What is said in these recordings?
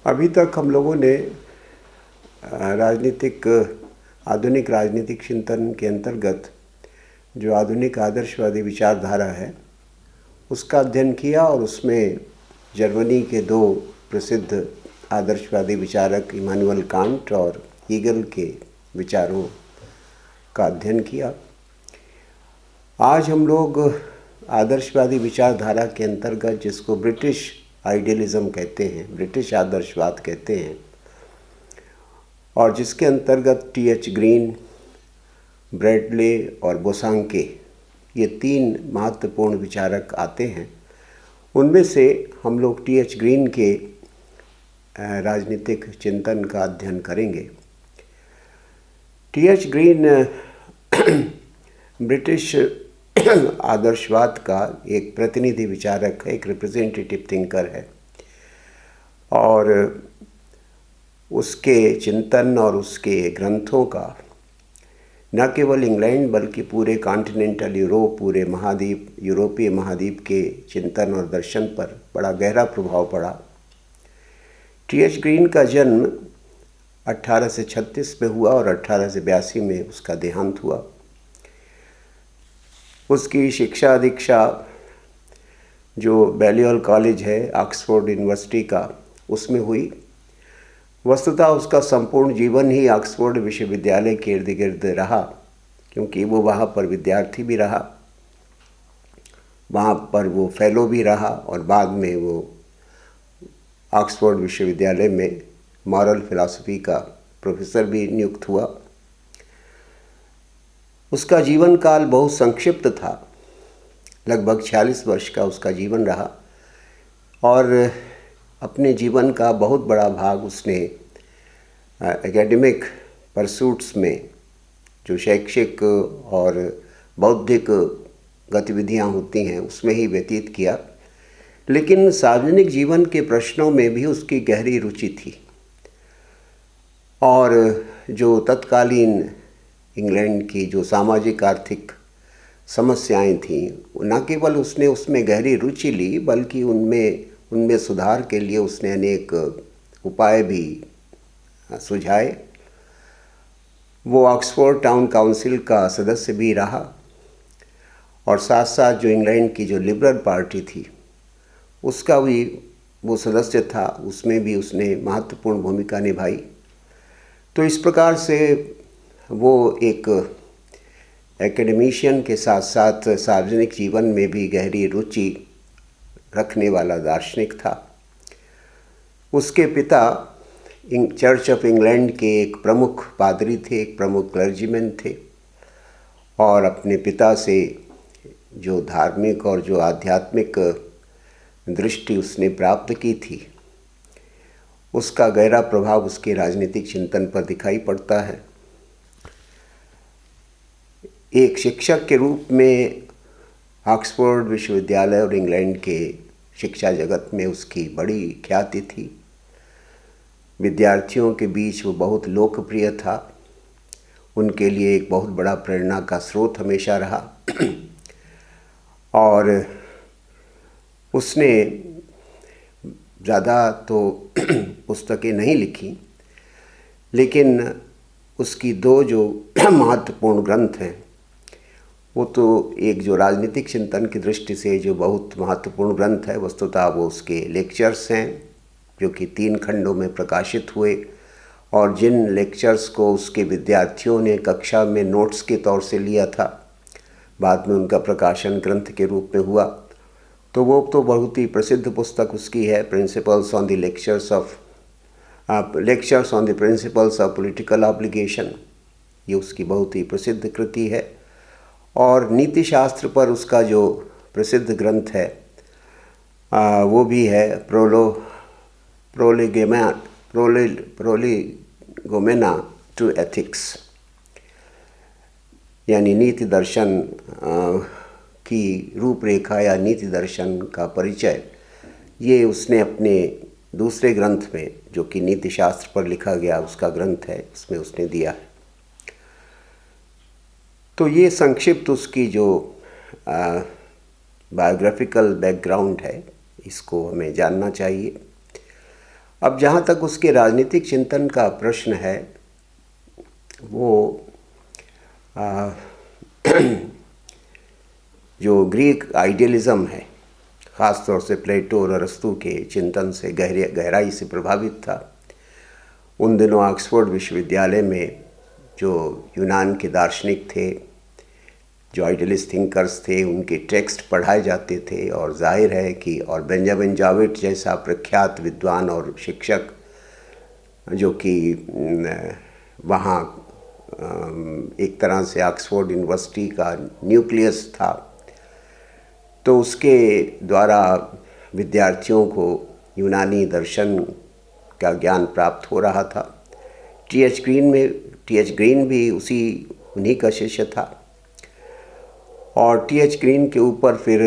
अभी तक हम लोगों ने आधुनिक राजनीतिक चिंतन के अंतर्गत जो आधुनिक आदर्शवादी विचारधारा है उसका अध्ययन किया और उसमें जर्मनी के दो प्रसिद्ध आदर्शवादी विचारक इमानुएल कांट और हीगल के विचारों का अध्ययन किया। आज हम लोग आदर्शवादी विचारधारा के अंतर्गत जिसको ब्रिटिश आइडियलिज्म कहते हैं, ब्रिटिश आदर्शवाद कहते हैं, और जिसके अंतर्गत टी.एच. ग्रीन, ब्रैडले और बोसांके ये तीन महत्वपूर्ण विचारक आते हैं, उनमें से हम लोग टी.एच. ग्रीन के राजनीतिक चिंतन का अध्ययन करेंगे। टी.एच. ग्रीन ब्रिटिश आदर्शवाद का एक प्रतिनिधि विचारक है, एक रिप्रेजेंटेटिव थिंकर है, और उसके चिंतन और उसके ग्रंथों का न केवल इंग्लैंड बल्कि पूरे कॉन्टिनेंटल यूरोप, पूरे महाद्वीप, यूरोपीय महाद्वीप के चिंतन और दर्शन पर बड़ा गहरा प्रभाव पड़ा। टी.एच. ग्रीन का जन्म 1836 में हुआ और 1882 में उसका देहांत हुआ। उसकी शिक्षा दीक्षा जो बैलियल कॉलेज है ऑक्सफोर्ड यूनिवर्सिटी का, उसमें हुई। वस्तुतः उसका संपूर्ण जीवन ही ऑक्सफोर्ड विश्वविद्यालय के इर्द गिर्द रहा, क्योंकि वो वहाँ पर विद्यार्थी भी रहा, वहाँ पर वो फेलो भी रहा और बाद में वो ऑक्सफोर्ड विश्वविद्यालय में मॉरल फिलॉसफी का प्रोफेसर भी नियुक्त हुआ। उसका जीवन काल बहुत संक्षिप्त था, लगभग 46 वर्ष का उसका जीवन रहा, और अपने जीवन का बहुत बड़ा भाग उसने एकेडमिक परसूट्स में, जो शैक्षिक और बौद्धिक गतिविधियां होती हैं, उसमें ही व्यतीत किया। लेकिन सार्वजनिक जीवन के प्रश्नों में भी उसकी गहरी रुचि थी, और जो तत्कालीन इंग्लैंड की जो सामाजिक आर्थिक समस्याएं थीं, न केवल उसने उसमें गहरी रुचि ली बल्कि उनमें सुधार के लिए उसने अनेक उपाय भी सुझाए। वो ऑक्सफोर्ड टाउन काउंसिल का सदस्य भी रहा, और साथ साथ जो इंग्लैंड की जो लिबरल पार्टी थी उसका भी वो सदस्य था, उसमें भी उसने महत्वपूर्ण भूमिका निभाई। तो इस प्रकार से वो एक एकेडमिशियन के साथ साथ सार्वजनिक जीवन में भी गहरी रुचि रखने वाला दार्शनिक था। उसके पिता चर्च ऑफ इंग्लैंड के एक प्रमुख पादरी थे, एक प्रमुख क्लर्जीमैन थे, और अपने पिता से जो धार्मिक और जो आध्यात्मिक दृष्टि उसने प्राप्त की थी, उसका गहरा प्रभाव उसके राजनीतिक चिंतन पर दिखाई पड़ता है। एक शिक्षक के रूप में ऑक्सफोर्ड विश्वविद्यालय और इंग्लैंड के शिक्षा जगत में उसकी बड़ी ख्याति थी। विद्यार्थियों के बीच वो बहुत लोकप्रिय था, उनके लिए एक बहुत बड़ा प्रेरणा का स्रोत हमेशा रहा। और उसने ज़्यादा तो पुस्तकें नहीं लिखी, लेकिन उसकी दो जो महत्वपूर्ण ग्रंथ हैं, वो तो एक जो राजनीतिक चिंतन की दृष्टि से जो बहुत महत्वपूर्ण ग्रंथ है, वस्तुतः वो उसके लेक्चर्स हैं, जो कि 3 खंडों में प्रकाशित हुए, और जिन लेक्चर्स को उसके विद्यार्थियों ने कक्षा में नोट्स के तौर से लिया था, बाद में उनका प्रकाशन ग्रंथ के रूप में हुआ। तो वो तो बहुत ही प्रसिद्ध पुस्तक उसकी है, principles on the lectures on the principles of political obligation. ये उसकी बहुत ही प्रसिद्ध कृति है। और नीति शास्त्र पर उसका जो प्रसिद्ध ग्रंथ है वो भी है प्रोलेगोमेना टू एथिक्स, यानी नीति दर्शन की रूपरेखा या नीति दर्शन का परिचय। ये उसने अपने दूसरे ग्रंथ में, जो कि नीति शास्त्र पर लिखा गया उसका ग्रंथ है, उसमें उसने दिया है। तो ये संक्षिप्त उसकी जो बायोग्राफिकल बैकग्राउंड है, इसको हमें जानना चाहिए। अब जहाँ तक उसके राजनीतिक चिंतन का प्रश्न है, वो जो ग्रीक आइडियलिज़म है, ख़ास तौर से प्लेटो और अरस्तू के चिंतन से गहराई से प्रभावित था। उन दिनों ऑक्सफोर्ड विश्वविद्यालय में जो यूनान के दार्शनिक थे, जो आइडियलिस्ट थिंकर्स थे, उनके टेक्स्ट पढ़ाए जाते थे, और जाहिर है कि और बेंजामिन जॉविट जैसा प्रख्यात विद्वान और शिक्षक जो कि वहाँ एक तरह से ऑक्सफोर्ड यूनिवर्सिटी का न्यूक्लियस था, तो उसके द्वारा विद्यार्थियों को यूनानी दर्शन का ज्ञान प्राप्त हो रहा था। टी.एच. ग्रीन भी उन्हीं का शिष्य था, और टी.एच. ग्रीन के ऊपर फिर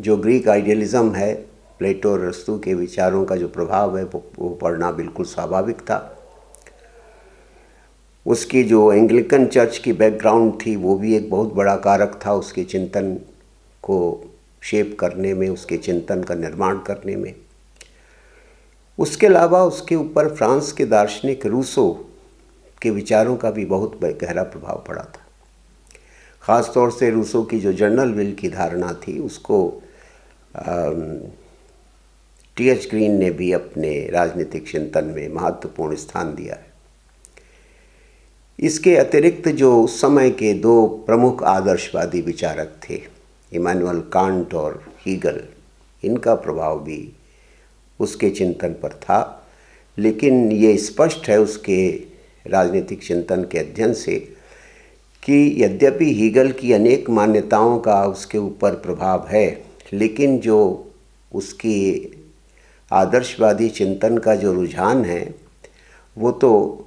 जो ग्रीक आइडियलिज़म है, प्लेटो और अरस्तू के विचारों का जो प्रभाव है वो पढ़ना बिल्कुल स्वाभाविक था। उसकी जो एंग्लिकन चर्च की बैकग्राउंड थी वो भी एक बहुत बड़ा कारक था उसके चिंतन को शेप करने में, उसके चिंतन का निर्माण करने में। उसके अलावा उसके ऊपर फ्रांस के दार्शनिक रूसो के विचारों का भी बहुत गहरा प्रभाव पड़ा था। ख़ास तौर से रूसो की जो जर्नल विल की धारणा थी, उसको टी.एच. ग्रीन ने भी अपने राजनीतिक चिंतन में महत्वपूर्ण स्थान दिया है। इसके अतिरिक्त जो उस समय के दो प्रमुख आदर्शवादी विचारक थे, इमानुएल कांट और हीगल, इनका प्रभाव भी उसके चिंतन पर था। लेकिन ये स्पष्ट है उसके राजनीतिक चिंतन के अध्ययन से कि यद्यपि हीगल की अनेक मान्यताओं का उसके ऊपर प्रभाव है, लेकिन जो उसकी आदर्शवादी चिंतन का जो रुझान है वो तो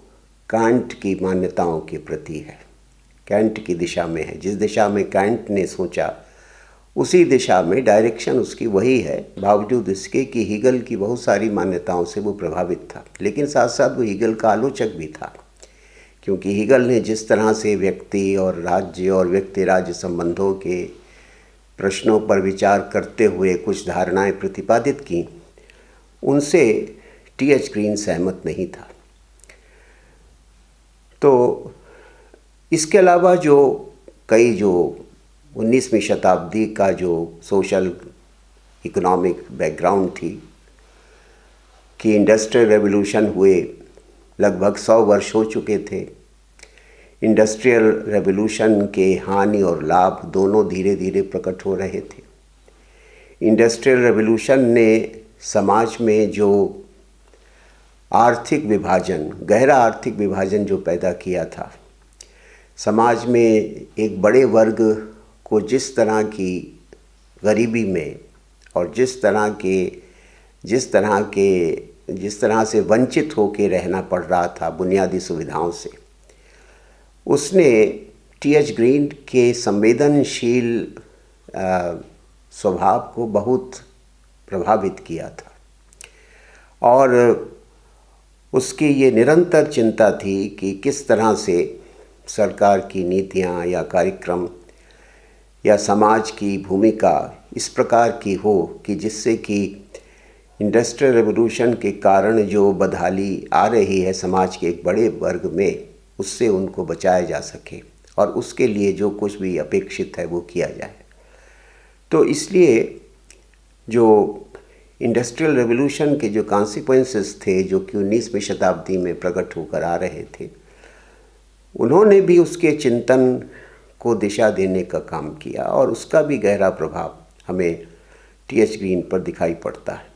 कांट की मान्यताओं के प्रति है, कांट की दिशा में है। जिस दिशा में कांट ने सोचा उसी दिशा में डायरेक्शन उसकी वही है, बावजूद इसके कि हीगल की बहुत सारी मान्यताओं से वो प्रभावित था। लेकिन साथ साथ वो हीगल का आलोचक भी था, क्योंकि हीगल ने जिस तरह से व्यक्ति और राज्य और व्यक्ति राज्य संबंधों के प्रश्नों पर विचार करते हुए कुछ धारणाएं प्रतिपादित की, उनसे टी.एच. ग्रीन सहमत नहीं था। तो इसके अलावा जो 19वीं शताब्दी का जो सोशल इकोनॉमिक बैकग्राउंड थी कि इंडस्ट्रियल रेवोल्यूशन हुए, लगभग 100 वर्ष हो चुके थे। इंडस्ट्रियल रेवोल्यूशन के हानि और लाभ दोनों धीरे धीरे प्रकट हो रहे थे। इंडस्ट्रियल रेवोल्यूशन ने समाज में जो आर्थिक विभाजन, गहरा आर्थिक विभाजन जो पैदा किया था, समाज में एक बड़े वर्ग को जिस तरह में और जिस तरह से वंचित होकर रहना पड़ रहा था बुनियादी सुविधाओं से, उसने टी.एच. ग्रीन के संवेदनशील स्वभाव को बहुत प्रभावित किया था। और उसकी ये निरंतर चिंता थी कि किस तरह से सरकार की नीतियाँ या कार्यक्रम या समाज की भूमिका इस प्रकार की हो कि जिससे कि इंडस्ट्रियल रेवोल्यूशन के कारण जो बदहाली आ रही है समाज के एक बड़े वर्ग में, उससे उनको बचाया जा सके और उसके लिए जो कुछ भी अपेक्षित है वो किया जाए। तो इसलिए जो इंडस्ट्रियल रेवोल्यूशन के जो कॉन्सिक्वेंसेस थे, जो कि 19वीं शताब्दी में प्रकट होकर आ रहे थे, उन्होंने भी उसके चिंतन को दिशा देने का काम किया और उसका भी गहरा प्रभाव हमें टी.एच. ग्रीन पर दिखाई पड़ता है।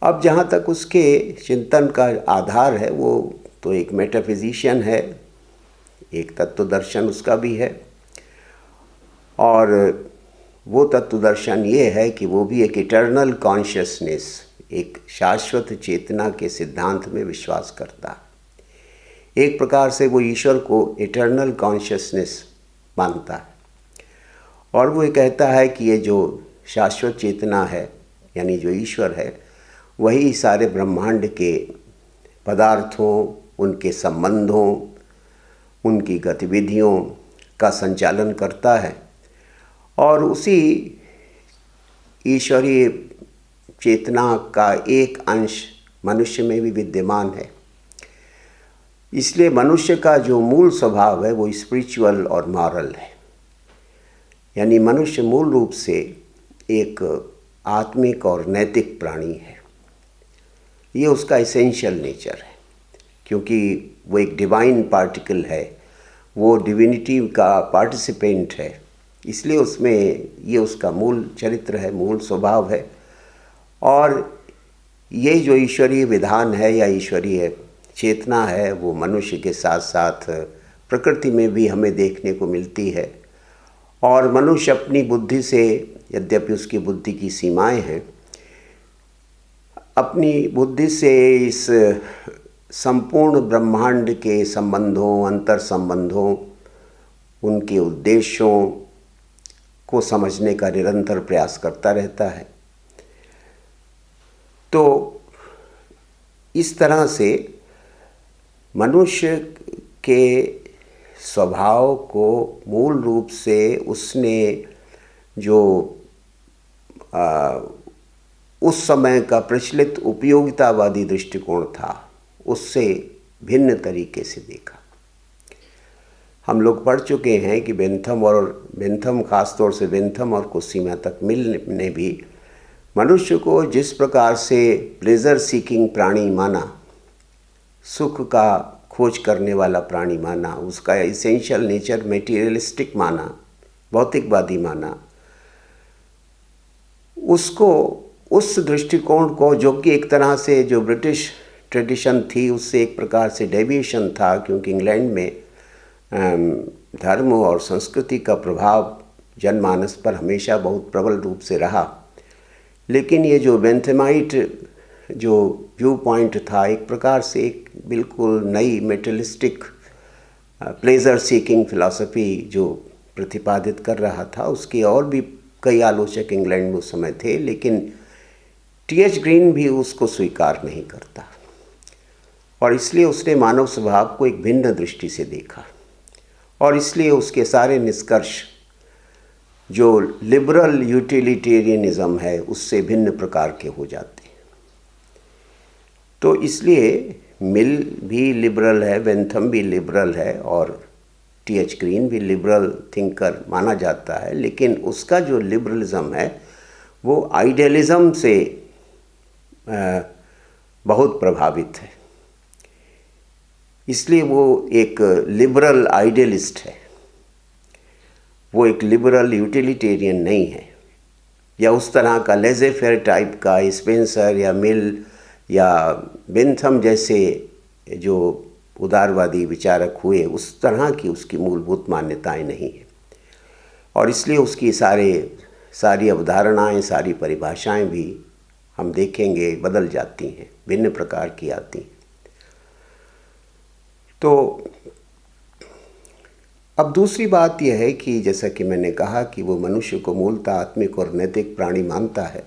अब जहाँ तक उसके चिंतन का आधार है, वो तो एक मेटाफिजिशियन है, एक तत्वदर्शन उसका भी है, और वो तत्वदर्शन ये है कि वो भी एक इटर्नल कॉन्शियसनेस, एक शाश्वत चेतना के सिद्धांत में विश्वास करता है। एक प्रकार से वो ईश्वर को इटर्नल कॉन्शियसनेस मानता है, और वो ये कहता है कि ये जो शाश्वत चेतना है, यानी जो ईश्वर है, वही सारे ब्रह्मांड के पदार्थों, उनके संबंधों, उनकी गतिविधियों का संचालन करता है, और उसी ईश्वरीय चेतना का एक अंश मनुष्य में भी विद्यमान है। इसलिए मनुष्य का जो मूल स्वभाव है वो स्पिरिचुअल और मॉरल है, यानी मनुष्य मूल रूप से एक आत्मिक और नैतिक प्राणी है। ये उसका एसेंशियल नेचर है, क्योंकि वो एक डिवाइन पार्टिकल है, वो डिविनिटी का पार्टिसिपेंट है, इसलिए उसमें ये उसका मूल चरित्र है, मूल स्वभाव है। और ये जो ईश्वरीय विधान है या ईश्वरीय चेतना है वो मनुष्य के साथ साथ प्रकृति में भी हमें देखने को मिलती है। और मनुष्य अपनी बुद्धि से, यद्यपि उसकी बुद्धि की सीमाएं हैं, अपनी बुद्धि से इस संपूर्ण ब्रह्मांड के संबंधों, अंतर संबंधों, उनके उद्देश्यों को समझने का निरंतर प्रयास करता रहता है। तो इस तरह से मनुष्य के स्वभाव को मूल रूप से उसने जो उस समय का प्रचलित उपयोगितावादी दृष्टिकोण था उससे भिन्न तरीके से देखा। हम लोग पढ़ चुके हैं कि बेंथम खासतौर से बेंथम और कोसीमा तक मिल ने भी मनुष्य को जिस प्रकार से प्लेजर सीकिंग प्राणी माना, सुख का खोज करने वाला प्राणी माना, उसका इसेंशियल नेचर मेटीरियलिस्टिक माना, भौतिकवादी माना, उसको उस दृष्टिकोण को, जो कि एक तरह से जो ब्रिटिश ट्रेडिशन थी उससे एक प्रकार से डेविएशन था, क्योंकि इंग्लैंड में धर्म और संस्कृति का प्रभाव जनमानस पर हमेशा बहुत प्रबल रूप से रहा। लेकिन ये जो बेंथमाइट जो व्यू पॉइंट था, एक प्रकार से एक बिल्कुल नई मेटलिस्टिक प्लेजर सीकिंग फिलॉसफी जो प्रतिपादित कर रहा था, उसके और भी कई आलोचक इंग्लैंड में उस समय थे, लेकिन टी.एच. ग्रीन भी उसको स्वीकार नहीं करता और इसलिए उसने मानव स्वभाव को एक भिन्न दृष्टि से देखा और इसलिए उसके सारे निष्कर्ष जो लिबरल यूटिलिटेरियनिज्म है उससे भिन्न प्रकार के हो जाते हैं। तो इसलिए मिल भी लिबरल है, बेंथम भी लिबरल है और टी.एच. ग्रीन भी लिबरल थिंकर माना जाता है, लेकिन उसका जो लिबरलिज्म है वो आइडियलिज्म से बहुत प्रभावित है, इसलिए वो एक लिबरल आइडियलिस्ट है, वो एक लिबरल यूटिलिटेरियन नहीं है, या उस तरह का लेज़े फेयर टाइप का स्पेंसर या मिल या बेंथम जैसे जो उदारवादी विचारक हुए उस तरह की उसकी मूलभूत मान्यताएं नहीं हैं। और इसलिए उसकी सारी अवधारणाएं, सारी परिभाषाएं भी हम देखेंगे बदल जाती हैं, भिन्न प्रकार की आती हैं। तो अब दूसरी बात यह है कि जैसा कि मैंने कहा कि वो मनुष्य को मूलतः आत्मिक और नैतिक प्राणी मानता है,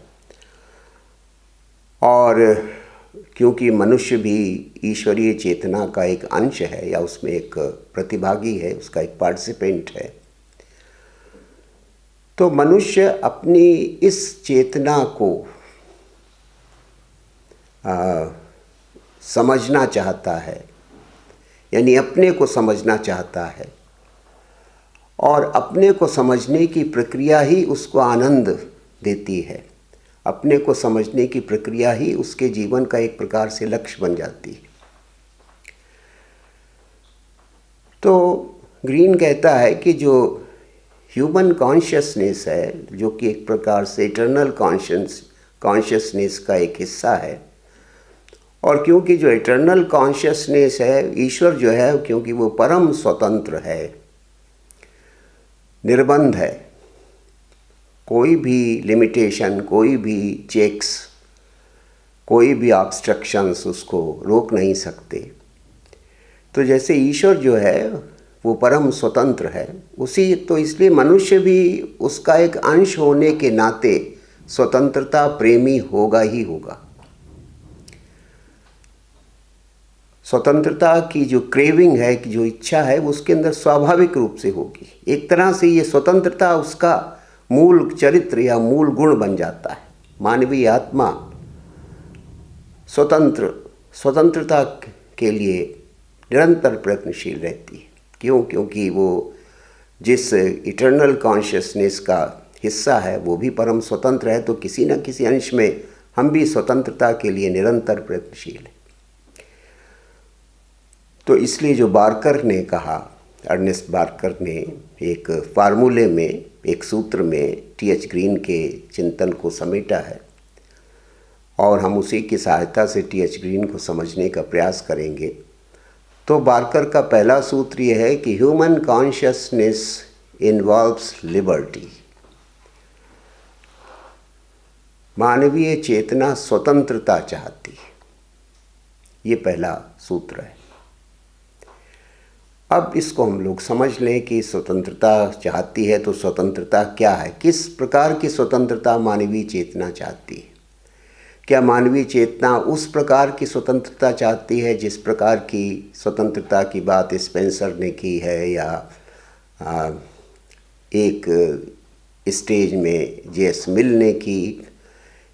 और क्योंकि मनुष्य भी ईश्वरीय चेतना का एक अंश है या उसमें एक प्रतिभागी है, उसका एक पार्टिसिपेंट है, तो मनुष्य अपनी इस चेतना को समझना चाहता है, यानी अपने को समझना चाहता है, और अपने को समझने की प्रक्रिया ही उसको आनंद देती है, अपने को समझने की प्रक्रिया ही उसके जीवन का एक प्रकार से लक्ष्य बन जाती है। तो ग्रीन कहता है कि जो ह्यूमन कॉन्शियसनेस है, जो कि एक प्रकार से इटर्नल कॉन्शियसनेस का एक हिस्सा है, और क्योंकि जो इटर्नल कॉन्शियसनेस है, ईश्वर जो है, क्योंकि वो परम स्वतंत्र है, निर्बंध है, कोई भी लिमिटेशन, कोई भी चेक्स, कोई भी ऑब्स्ट्रक्शंस उसको रोक नहीं सकते। तो जैसे ईश्वर जो है वो परम स्वतंत्र है, उसी तो इसलिए मनुष्य भी उसका एक अंश होने के नाते स्वतंत्रता प्रेमी होगा ही होगा। स्वतंत्रता की जो क्रेविंग है, कि जो इच्छा है, उसके अंदर स्वाभाविक रूप से होगी। एक तरह से ये स्वतंत्रता उसका मूल चरित्र या मूल गुण बन जाता है। मानवीय आत्मा स्वतंत्रता के लिए निरंतर प्रयत्नशील रहती है। क्यों? क्योंकि वो जिस इटर्नल कॉन्शियसनेस का हिस्सा है वो भी परम स्वतंत्र है, तो किसी न किसी अंश में हम भी स्वतंत्रता के लिए निरंतर प्रयत्नशील हैं। तो इसलिए जो बार्कर ने कहा, अर्नेस्ट बार्कर ने एक फार्मूले में, एक सूत्र में टी.एच. ग्रीन के चिंतन को समेटा है और हम उसी की सहायता से टी.एच. ग्रीन को समझने का प्रयास करेंगे। तो बार्कर का पहला सूत्र यह है कि ह्यूमन कॉन्शियसनेस इन्वॉल्व्स लिबर्टी। मानवीय चेतना स्वतंत्रता चाहती है, ये पहला सूत्र है। अब इसको हम लोग समझ लें कि स्वतंत्रता चाहती है तो स्वतंत्रता क्या है, किस प्रकार की स्वतंत्रता मानवीय चेतना चाहती है। क्या मानवीय चेतना उस प्रकार की स्वतंत्रता चाहती है जिस प्रकार की स्वतंत्रता की बात स्पेंसर ने की है, या एक स्टेज में जे.एस. मिल ने की,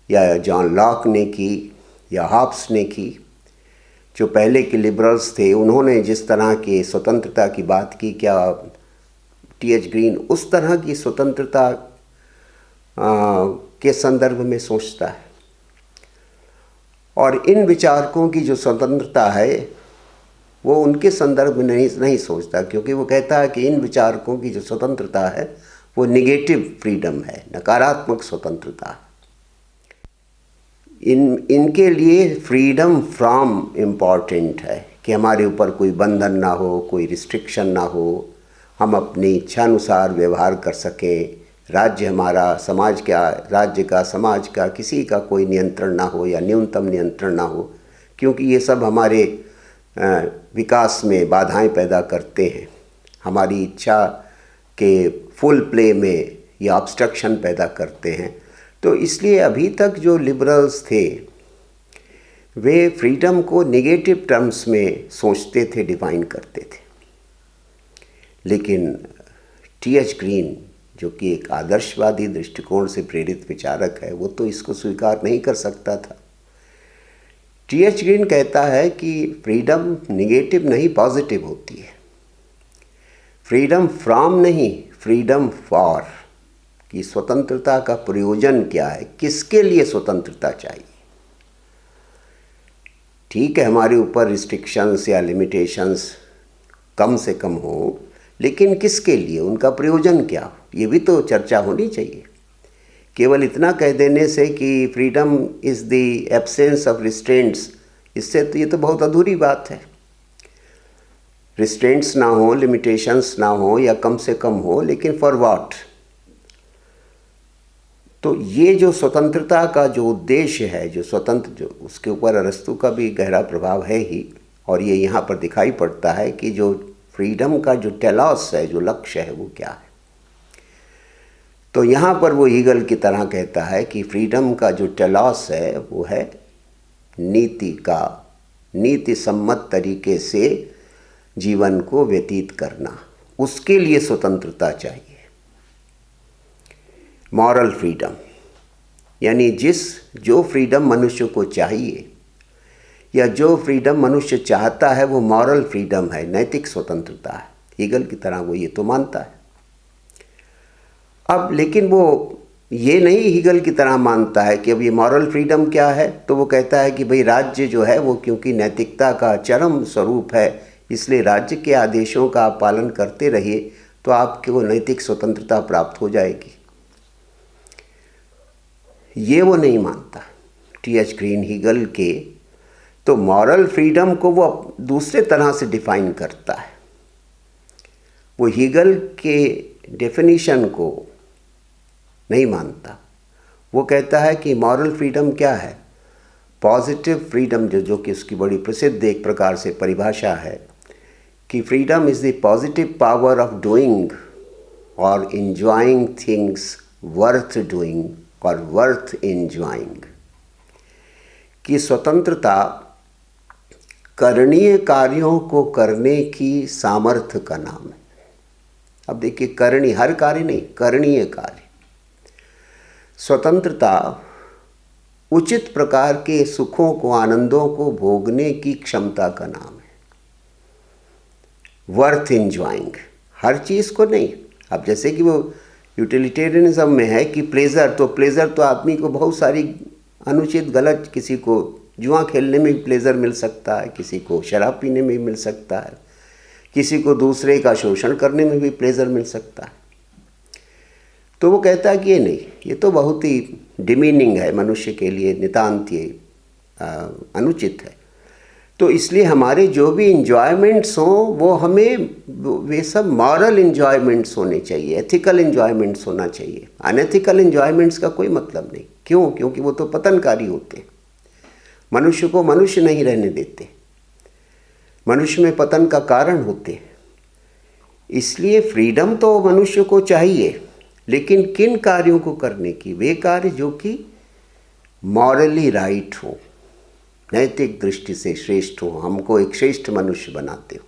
या जॉन लॉक ने की, या हॉब्स ने की? जो पहले के लिबरल्स थे उन्होंने जिस तरह की स्वतंत्रता की बात की, क्या टी.एच. ग्रीन उस तरह की स्वतंत्रता के संदर्भ में सोचता है? और इन विचारकों की जो स्वतंत्रता है वो उनके संदर्भ में नहीं सोचता, क्योंकि वो कहता है कि इन विचारकों की जो स्वतंत्रता है वो निगेटिव फ्रीडम है, नकारात्मक स्वतंत्रता है। इनके लिए फ्रीडम फ्रॉम इम्पॉर्टेंट है, कि हमारे ऊपर कोई बंधन ना हो, कोई रिस्ट्रिक्शन ना हो, हम अपनी इच्छानुसार व्यवहार कर सकें, राज्य हमारा, समाज का, राज्य का, समाज का किसी का कोई नियंत्रण ना हो या न्यूनतम नियंत्रण ना हो, क्योंकि ये सब हमारे विकास में बाधाएं पैदा करते हैं, हमारी इच्छा के फुल प्ले में ये ऑब्स्ट्रक्शन पैदा करते हैं। तो इसलिए अभी तक जो लिबरल्स थे वे फ्रीडम को नेगेटिव टर्म्स में सोचते थे, डिफाइन करते थे। लेकिन टी.एच. ग्रीन जो कि एक आदर्शवादी दृष्टिकोण से प्रेरित विचारक है, वो तो इसको स्वीकार नहीं कर सकता था। टी.एच. ग्रीन कहता है कि फ्रीडम नेगेटिव नहीं, पॉजिटिव होती है। फ्रीडम फ्रॉम नहीं, फ्रीडम फॉर, कि स्वतंत्रता का प्रयोजन क्या है, किसके लिए स्वतंत्रता चाहिए। ठीक है, हमारे ऊपर रिस्ट्रिक्शंस या लिमिटेशंस कम से कम हो, लेकिन किसके लिए, उनका प्रयोजन क्या हो, ये भी तो चर्चा होनी चाहिए। केवल इतना कह देने से कि freedom is the absence of restraints, इससे तो ये तो बहुत अधूरी बात है। रिस्ट्रेंट्स ना हो, लिमिटेशंस ना हो, या कम से कम हो, लेकिन फॉर व्हाट? तो ये जो स्वतंत्रता का जो उद्देश्य है, जो स्वतंत्र, जो उसके ऊपर अरस्तु का भी गहरा प्रभाव है ही, और ये यहाँ पर दिखाई पड़ता है कि जो फ्रीडम का जो टेलॉस है, जो लक्ष्य है, वो क्या है। तो यहाँ पर वो ईगल की तरह कहता है कि फ्रीडम का जो टेलॉस है वो है नीति का, नीति सम्मत तरीके से जीवन को व्यतीत करना, उसके लिए स्वतंत्रता चाहिए। मॉरल फ्रीडम, यानी जो फ्रीडम मनुष्य को चाहिए या जो फ्रीडम मनुष्य चाहता है वो मॉरल फ्रीडम है, नैतिक स्वतंत्रता है। हीगल की तरह वो ये तो मानता है। अब लेकिन वो ये नहीं हीगल की तरह मानता है कि अब ये मॉरल फ्रीडम क्या है, तो वो कहता है कि भाई राज्य जो है वो क्योंकि नैतिकता का चरम स्वरूप है, इसलिए राज्य के आदेशों का आप पालन करते रहिए तो आपको नैतिक स्वतंत्रता प्राप्त हो जाएगी। ये वो नहीं मानता टी.एच. ग्रीन हीगल के। तो मॉरल फ्रीडम को वो दूसरे तरह से डिफाइन करता है। वो हीगल के डेफिनेशन को नहीं मानता। वो कहता है कि मॉरल फ्रीडम क्या है, पॉजिटिव फ्रीडम, जो कि उसकी बड़ी प्रसिद्ध एक प्रकार से परिभाषा है कि freedom is the positive power of doing और इंजॉइंग थिंग्स वर्थ डूइंग और वर्थ इंजॉइंग। कि स्वतंत्रता करणीय कार्यों को करने की सामर्थ्य का नाम है। अब देखिए, करणीय, हर कार्य नहीं, करणीय कार्य। स्वतंत्रता उचित प्रकार के सुखों को, आनंदों को भोगने की क्षमता का नाम है। वर्थ इंजॉइंग, हर चीज़ को नहीं। अब जैसे कि वो यूटिलिटेरियनिज्म में है कि प्लेजर तो आदमी को बहुत सारी अनुचित गलत, किसी को जुआ खेलने में भी प्लेजर मिल सकता है, किसी को शराब पीने में भी मिल सकता है, किसी को दूसरे का शोषण करने में भी प्लेजर मिल सकता है। तो वो कहता है कि ये नहीं, ये तो बहुत ही डिमीनिंग है मनुष्य के लिए, नितांत ये अनुचित है। तो इसलिए हमारे जो भी इंजॉयमेंट्स हों वो हमें वे सब मॉरल इंजॉयमेंट्स होने चाहिए, एथिकल इंजॉयमेंट्स होना चाहिए। अनएथिकल इंजॉयमेंट्स का कोई मतलब नहीं। क्यों? क्योंकि वो तो पतनकारी होते हैं, मनुष्य को मनुष्य नहीं रहने देते, मनुष्य में पतन का कारण होते हैं। इसलिए फ्रीडम तो मनुष्य को चाहिए, लेकिन किन कार्यों को करने की? वे कार्य जो कि मॉरली राइट हो, नैतिक दृष्टि से श्रेष्ठ हो, हमको एक श्रेष्ठ मनुष्य बनाते हो,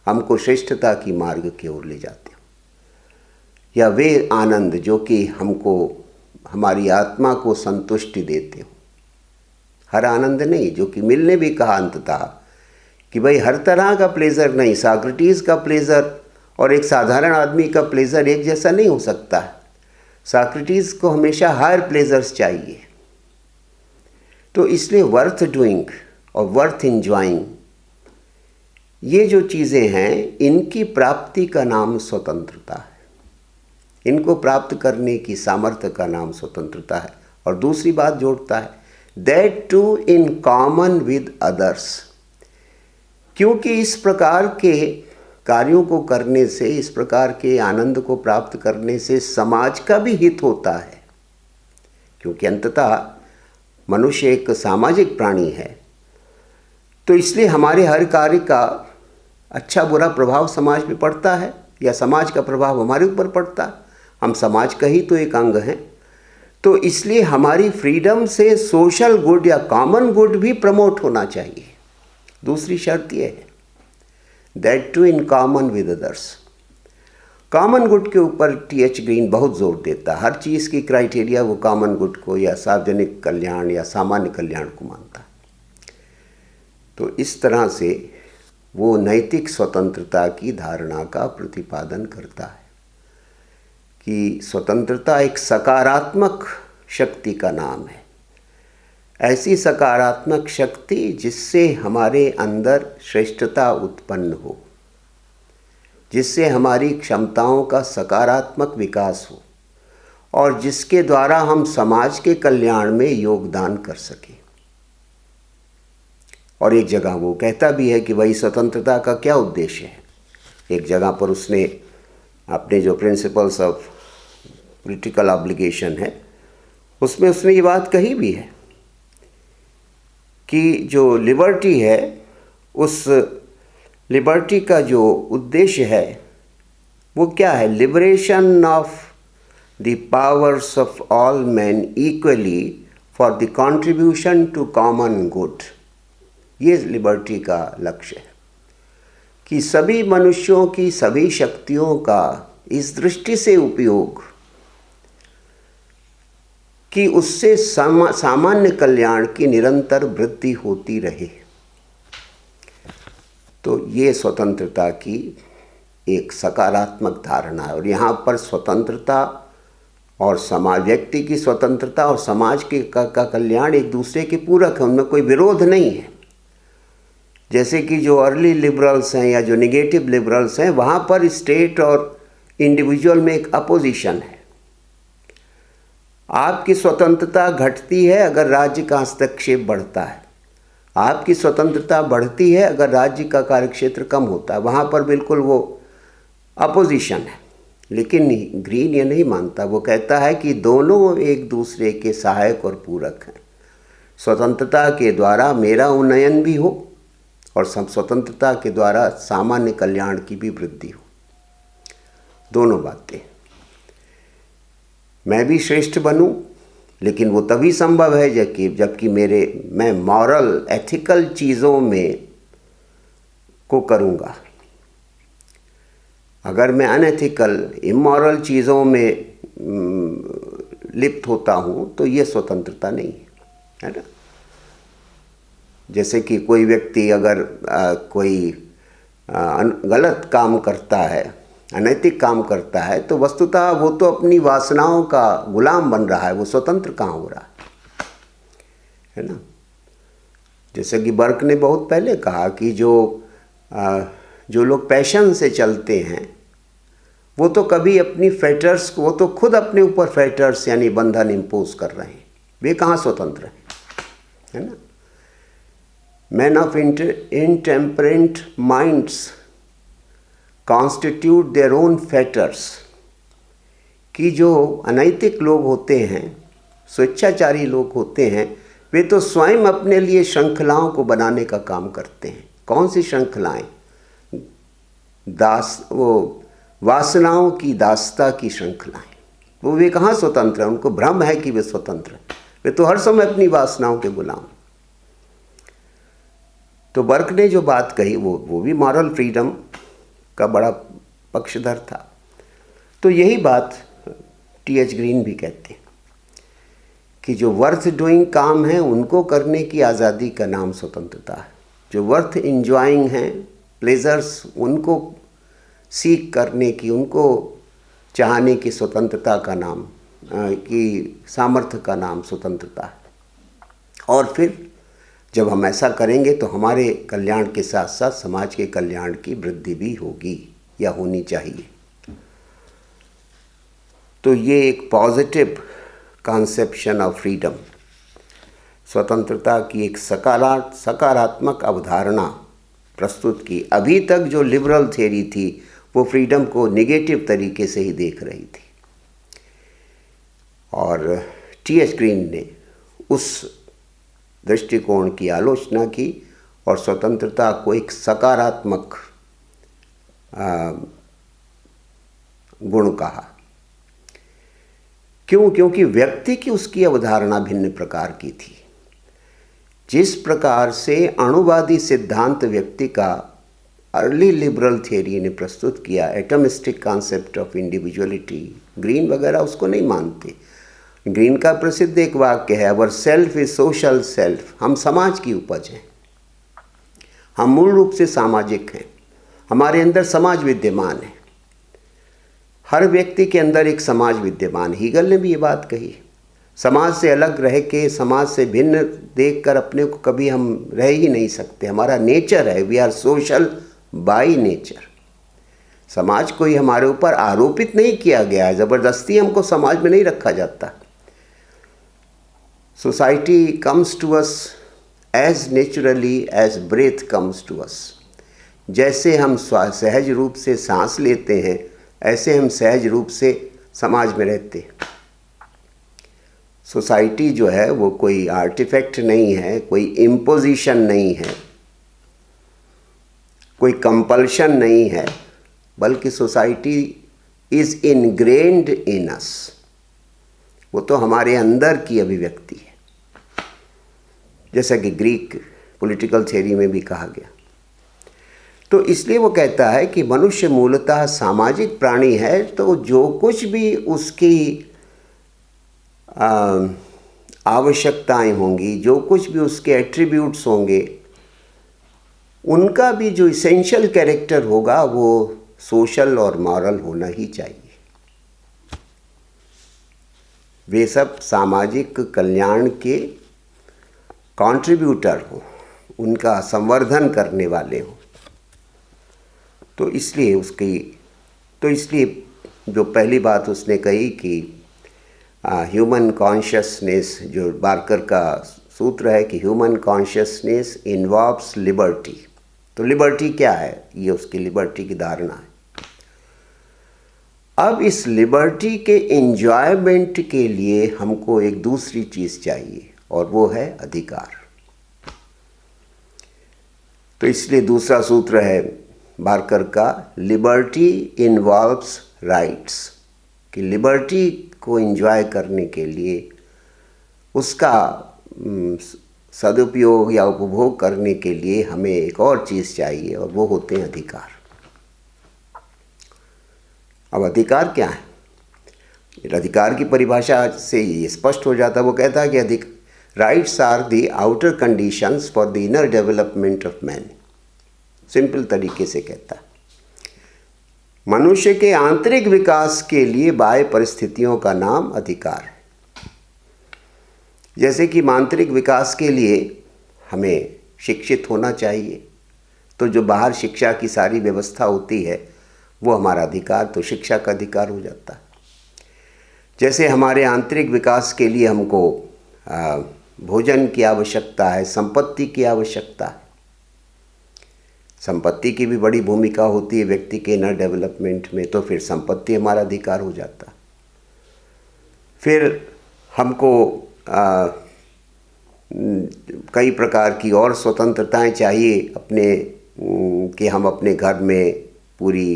हमको श्रेष्ठता की मार्ग की ओर ले जाते हो। या वे आनंद जो कि हमको, हमारी आत्मा को संतुष्टि देते हो। हर आनंद नहीं, जो कि मिलने भी कहा अंततः कि भाई हर तरह का प्लेजर नहीं, सॉक्रेटिस का प्लेजर और एक साधारण आदमी का प्लेजर एक जैसा नहीं हो सकता है। सॉक्रेटिस को हमेशा हायर प्लेजर्स चाहिए। तो इसलिए वर्थ डूइंग और वर्थ इंजॉइंग, ये जो चीज़ें हैं, इनकी प्राप्ति का नाम स्वतंत्रता है। इनको प्राप्त करने की सामर्थ्य का नाम स्वतंत्रता है। और दूसरी बात जोड़ता है, that to in common with others, क्योंकि इस प्रकार के कार्यों को करने से, इस प्रकार के आनंद को प्राप्त करने से समाज का भी हित होता है। क्योंकि अंततः मनुष्य एक सामाजिक प्राणी है, तो इसलिए हमारे हर कार्य का अच्छा बुरा प्रभाव समाज पे पड़ता है, या समाज का प्रभाव हमारे ऊपर पड़ता है। हम समाज का ही तो एक अंग हैं। तो इसलिए हमारी फ्रीडम से सोशल गुड या कॉमन गुड भी प्रमोट होना चाहिए। दूसरी शर्त यह है, that to in common with others. Common good के ऊपर टी.एच. ग्रीन बहुत जोर देता है। हर चीज़ की क्राइटेरिया वो कॉमन गुड को या सार्वजनिक कल्याण या सामान्य कल्याण को मानता है। तो इस तरह से वो नैतिक स्वतंत्रता की धारणा का प्रतिपादन करता है कि स्वतंत्रता एक सकारात्मक शक्ति का नाम है। ऐसी सकारात्मक शक्ति जिससे हमारे अंदर श्रेष्ठता उत्पन्न हो, जिससे हमारी क्षमताओं का सकारात्मक विकास हो और जिसके द्वारा हम समाज के कल्याण में योगदान कर सकें। और एक जगह वो कहता भी है कि वही स्वतंत्रता का क्या उद्देश्य है। एक जगह पर उसने अपने जो प्रिंसिपल्स ऑफ पॉलिटिकल ऑब्लिगेशन है, उसमें उसने ये बात कही भी है कि जो लिबर्टी है, उस लिबर्टी का जो उद्देश्य है वो क्या है? Liberation of the powers of all man equally for the contribution to common good. ये लिबर्टी का लक्ष्य है कि सभी मनुष्यों की सभी शक्तियों का इस दृष्टि से उपयोग कि उससे सामान्य कल्याण की निरंतर वृद्धि होती रहे। तो ये स्वतंत्रता की एक सकारात्मक धारणा है। और यहाँ पर स्वतंत्रता और समाज, व्यक्ति की स्वतंत्रता और समाज के का कल्याण एक दूसरे के पूरक है, उनमें कोई विरोध नहीं है। जैसे कि जो अर्ली लिबरल्स हैं या जो निगेटिव लिबरल्स हैं, वहाँ पर स्टेट और इंडिविजुअल में एक अपोजिशन है। आपकी स्वतंत्रता घटती है अगर राज्य का हस्तक्षेप बढ़ता है, आपकी स्वतंत्रता बढ़ती है अगर राज्य का कार्यक्षेत्र कम होता है। वहाँ पर बिल्कुल वो अपोजिशन है। लेकिन ग्रीन ये नहीं मानता, वो कहता है कि दोनों एक दूसरे के सहायक और पूरक हैं। स्वतंत्रता के द्वारा मेरा उन्नयन भी हो और स्वतंत्रता के द्वारा सामान्य कल्याण की भी वृद्धि हो। दोनों बातें। मैं भी श्रेष्ठ बनूं, लेकिन वो तभी संभव है जबकि मैं मॉरल एथिकल चीज़ों में को करूँगा। अगर मैं अनएथिकल इमोरल चीज़ों में लिप्त होता हूँ तो ये स्वतंत्रता नहीं है। है ना। जैसे कि कोई व्यक्ति अगर कोई गलत काम करता है, अनैतिक काम करता है, तो वस्तुतः वो तो अपनी वासनाओं का गुलाम बन रहा है, वो स्वतंत्र कहाँ हो रहा है ना। जैसे कि बर्क ने बहुत पहले कहा कि जो लोग पैशन से चलते हैं वो तो कभी अपनी फेटर्स को, वो तो खुद अपने ऊपर फेटर्स यानी बंधन इम्पोज कर रहे हैं, वे कहाँ स्वतंत्र हैं, है ना। Man of intemperate minds constitute their own fetters, कि जो अनैतिक लोग होते हैं, स्वेच्छाचारी लोग होते हैं, वे तो स्वयं अपने लिए श्रृंखलाओं को बनाने का काम करते हैं। कौन सी श्रृंखलाएं? वो वासनाओं की दास्ता की श्रृंखलाएं। वो वे कहाँ स्वतंत्र हैं? उनको भ्रम है कि वे स्वतंत्र हैं, वे तो हर समय अपनी वासनाओं के गुलाम। तो बर्क ने जो बात कही वो भी मॉरल फ्रीडम का बड़ा पक्षधर था। तो यही बात टी.एच. ग्रीन भी कहते हैं कि जो वर्थ डूइंग काम है उनको करने की आज़ादी का नाम स्वतंत्रता है। जो वर्थ इंजॉइंग हैं प्लेजर्स, उनको सीख करने की, उनको चाहने की स्वतंत्रता का नाम, की सामर्थ्य का नाम स्वतंत्रता है। और फिर जब हम ऐसा करेंगे तो हमारे कल्याण के साथ साथ समाज के कल्याण की वृद्धि भी होगी या होनी चाहिए। तो ये एक पॉजिटिव कॉन्सेप्शन ऑफ फ्रीडम, स्वतंत्रता की एक सकारात्मक अवधारणा प्रस्तुत की। अभी तक जो लिबरल थ्योरी थी वो फ्रीडम को नेगेटिव तरीके से ही देख रही थी, और टी.एच. ग्रीन ने उस दृष्टिकोण की आलोचना की और स्वतंत्रता को एक सकारात्मक गुण कहा। क्यों? क्योंकि व्यक्ति की उसकी अवधारणा भिन्न प्रकार की थी। जिस प्रकार से अणुवादी सिद्धांत व्यक्ति का अर्ली लिबरल थियरी ने प्रस्तुत किया, atomistic concept of individuality, green वगैरह उसको नहीं मानते। ग्रीन का प्रसिद्ध एक वाक्य है, our self is social self. हम समाज की उपज हैं, हम मूल रूप से सामाजिक हैं, हमारे अंदर समाज विद्यमान है, हर व्यक्ति के अंदर एक समाज विद्यमान। हीगल ने भी ये बात कही, समाज से अलग रह के, समाज से भिन्न देखकर अपने को कभी हम रह ही नहीं सकते। हमारा नेचर है, we are social by nature. समाज कोई हमारे ऊपर आरोपित नहीं किया गया है, ज़बरदस्ती हमको समाज में नहीं रखा जाता। Society comes to us as naturally as breath comes to us. जैसे हम सहज रूप से सांस लेते हैं, ऐसे हम सहज रूप से समाज में रहते हैं। सोसाइटी जो है वो कोई आर्टिफैक्ट नहीं है, कोई इम्पोजिशन नहीं है, कोई कंपल्शन नहीं है, बल्कि सोसाइटी इज़ इनग्रेन्ड इन अस। वो तो हमारे अंदर की अभिव्यक्ति है, जैसा कि ग्रीक पॉलिटिकल थ्योरी में भी कहा गया। तो इसलिए वो कहता है कि मनुष्य मूलतः सामाजिक प्राणी है, तो जो कुछ भी उसकी आवश्यकताएं होंगी, जो कुछ भी उसके एट्रीब्यूट्स होंगे, उनका भी जो इसेंशियल कैरेक्टर होगा वो सोशल और मॉरल होना ही चाहिए। वे सब सामाजिक कल्याण के कंट्रीब्यूटर हों, उनका संवर्धन करने वाले हों। तो इसलिए जो पहली बात उसने कही कि ह्यूमन कॉन्शियसनेस, जो बार्कर का सूत्र है कि ह्यूमन कॉन्शियसनेस इन्वॉल्व्स लिबर्टी। तो लिबर्टी क्या है? ये उसकी लिबर्टी की धारणा है। अब इस लिबर्टी के एंजॉयमेंट के लिए हमको एक दूसरी चीज़ चाहिए, और वो है अधिकार। तो इसलिए दूसरा सूत्र है बार्कर का, लिबर्टी इन्वॉल्व्स राइट्स, कि लिबर्टी को एंजॉय करने के लिए, उसका सदुपयोग या उपभोग करने के लिए हमें एक और चीज़ चाहिए, और वो होते हैं अधिकार। अब अधिकार क्या है? अधिकार की परिभाषा से ये स्पष्ट हो जाता है। वो कहता है कि rights are the outer conditions for the inner development of man. Simple तरीके से कहता, मनुष्य के आंतरिक विकास के लिए बाह्य परिस्थितियों का नाम अधिकार है। जैसे कि आंतरिक विकास के लिए हमें शिक्षित होना चाहिए, तो जो बाहर शिक्षा की सारी व्यवस्था होती है वो हमारा अधिकार, तो शिक्षा का अधिकार हो जाता है। जैसे हमारे आंतरिक विकास के लिए हमको भोजन की आवश्यकता है, संपत्ति की आवश्यकता है। संपत्ति की भी बड़ी भूमिका होती है व्यक्ति के इनर डेवलपमेंट में, तो फिर संपत्ति हमारा अधिकार हो जाता। फिर हमको कई प्रकार की और स्वतंत्रताएं चाहिए अपने, कि हम अपने घर में पूरी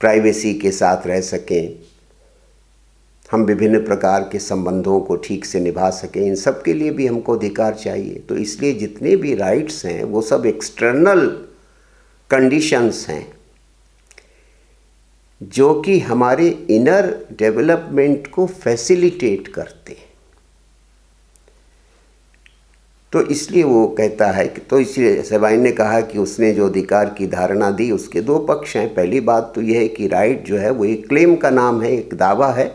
प्राइवेसी के साथ रह सकें, हम विभिन्न प्रकार के संबंधों को ठीक से निभा सकें। इन सब के लिए भी हमको अधिकार चाहिए। तो इसलिए जितने भी राइट्स हैं वो सब एक्सटर्नल कंडीशंस हैं जो कि हमारे इनर डेवलपमेंट को फैसिलिटेट करते हैं। तो इसलिए वो कहता है कि, तो इसलिए सेबाइन ने कहा कि उसने जो अधिकार की धारणा दी उसके दो पक्ष हैं। पहली बात तो यह है कि राइट जो है वो एक क्लेम का नाम है, एक दावा है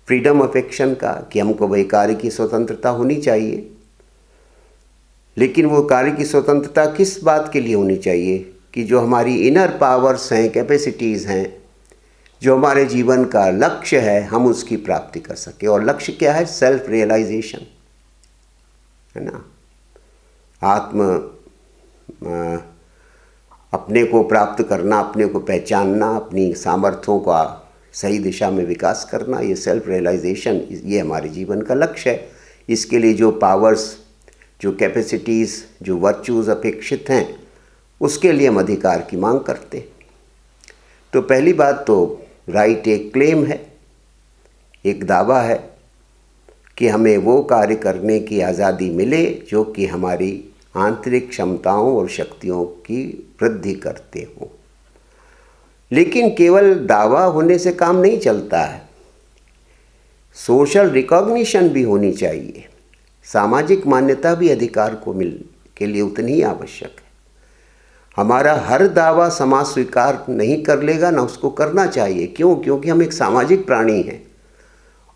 फ्रीडम ऑफ एक्शन का, कि हमको भाई कार्य की स्वतंत्रता होनी चाहिए। लेकिन वो कार्य की स्वतंत्रता किस बात के लिए होनी चाहिए, कि जो हमारी इनर पावर्स हैं, कैपेसिटीज़ हैं, जो हमारे जीवन का लक्ष्य है, हम उसकी प्राप्ति कर सके। और लक्ष्य क्या है? सेल्फ रियलाइजेशन, है ना। अपने को प्राप्त करना, अपने को पहचानना, अपनी सामर्थ्यों का सही दिशा में विकास करना, ये सेल्फ रियलाइजेशन, ये हमारे जीवन का लक्ष्य है। इसके लिए जो पावर्स, जो कैपेसिटीज़, जो वर्चूज़ अपेक्षित हैं, उसके लिए हम अधिकार की मांग करते हैं। तो पहली बात तो राइट एक क्लेम है, एक दावा है कि हमें वो कार्य करने की आज़ादी मिले जो कि हमारी आंतरिक क्षमताओं और शक्तियों की वृद्धि करते हों। लेकिन केवल दावा होने से काम नहीं चलता है, सोशल रिकॉग्निशन भी होनी चाहिए। सामाजिक मान्यता भी अधिकार को के लिए उतनी ही आवश्यक है। हमारा हर दावा समाज स्वीकार नहीं कर लेगा, ना उसको करना चाहिए। क्यों? क्योंकि हम एक सामाजिक प्राणी हैं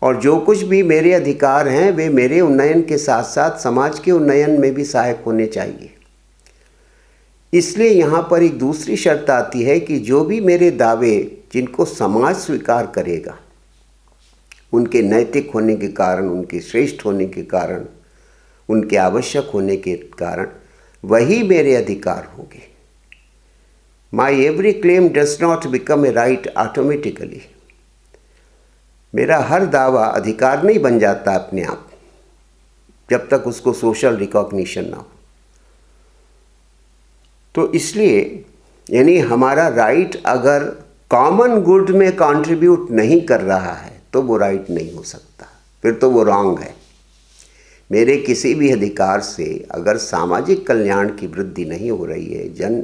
और जो कुछ भी मेरे अधिकार हैं वे मेरे उन्नयन के साथ साथ समाज के उन्नयन में भी सहायक होने चाहिए। इसलिए यहाँ पर एक दूसरी शर्त आती है कि जो भी मेरे दावे जिनको समाज स्वीकार करेगा, उनके नैतिक होने के कारण, उनके श्रेष्ठ होने के कारण, उनके आवश्यक होने के कारण, वही मेरे अधिकार होंगे। माई every claim does not become a right automatically. मेरा हर दावा अधिकार नहीं बन जाता अपने आप, जब तक उसको सोशल रिकॉग्निशन ना हो। तो इसलिए यानी हमारा राइट अगर कॉमन गुड में कंट्रीब्यूट नहीं कर रहा है तो वो राइट नहीं हो सकता, फिर तो वो रॉन्ग है। मेरे किसी भी अधिकार से अगर सामाजिक कल्याण की वृद्धि नहीं हो रही है,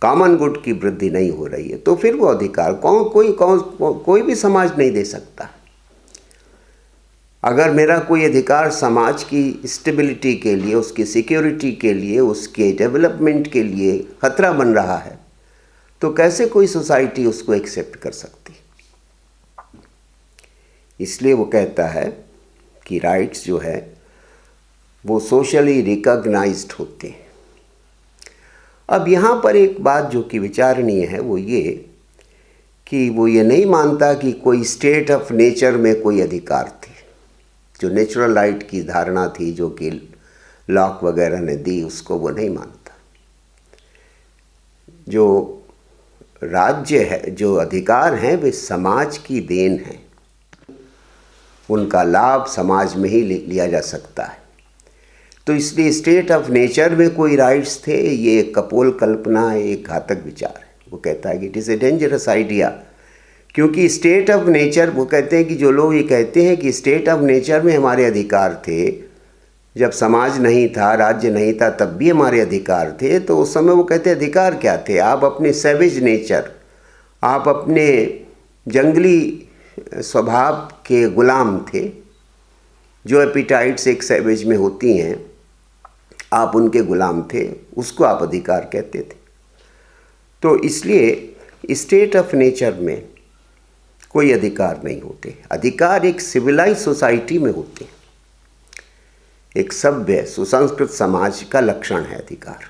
कॉमन गुड की वृद्धि नहीं हो रही है, तो फिर वो अधिकार कोई भी समाज नहीं दे सकता। अगर मेरा कोई अधिकार समाज की स्टेबिलिटी के लिए, उसकी सिक्योरिटी के लिए, उसके डेवलपमेंट के लिए खतरा बन रहा है, तो कैसे कोई सोसाइटी उसको एक्सेप्ट कर सकती। इसलिए वो कहता है कि राइट्स जो है वो सोशली रिकॉग्नाइज्ड होते हैं। अब यहाँ पर एक बात जो कि विचारणीय है वो ये कि वो ये नहीं मानता कि कोई स्टेट ऑफ नेचर में कोई अधिकार थे। जो नेचुरल राइट की धारणा थी जो कि लॉक वगैरह ने दी, उसको वो नहीं मानता। जो राज्य है, जो अधिकार हैं, वे समाज की देन हैं, उनका लाभ समाज में ही लिया जा सकता है। तो इसलिए स्टेट ऑफ नेचर में कोई राइट्स थे, ये एक कपोल कल्पना है, एक घातक विचार है। वो कहता है कि it is a dangerous idea, क्योंकि स्टेट ऑफ नेचर, वो कहते हैं कि जो लोग ये कहते हैं कि स्टेट ऑफ नेचर में हमारे अधिकार थे, जब समाज नहीं था, राज्य नहीं था, तब भी हमारे अधिकार थे, तो उस समय वो कहते अधिकार क्या थे? आप अपने सैवेज नेचर, आप अपने जंगली स्वभाव के गुलाम थे, जो एपिटाइट्स एक सैवेज में होती हैं, आप उनके गुलाम थे, उसको आप अधिकार कहते थे। तो इसलिए स्टेट ऑफ नेचर में कोई अधिकार नहीं होते। अधिकार एक सिविलाइज सोसाइटी में होते हैं। एक सभ्य सुसंस्कृत समाज का लक्षण है अधिकार,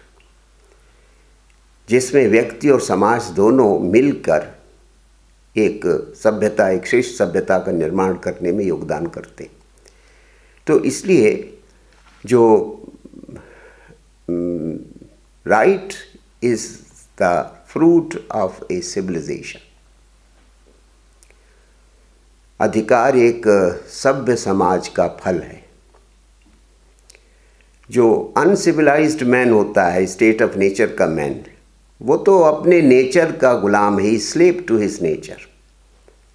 जिसमें व्यक्ति और समाज दोनों मिलकर एक सभ्यता, एक श्रेष्ठ सभ्यता का निर्माण करने में योगदान करते हैं। तो इसलिए जो right is the fruit of a civilisation, अधिकार एक सभ्य समाज का फल है। जो अनसिविलाइज्ड मैन होता है, स्टेट ऑफ नेचर का मैन, वो तो अपने नेचर का गुलाम है, स्लेव टू हिज नेचर,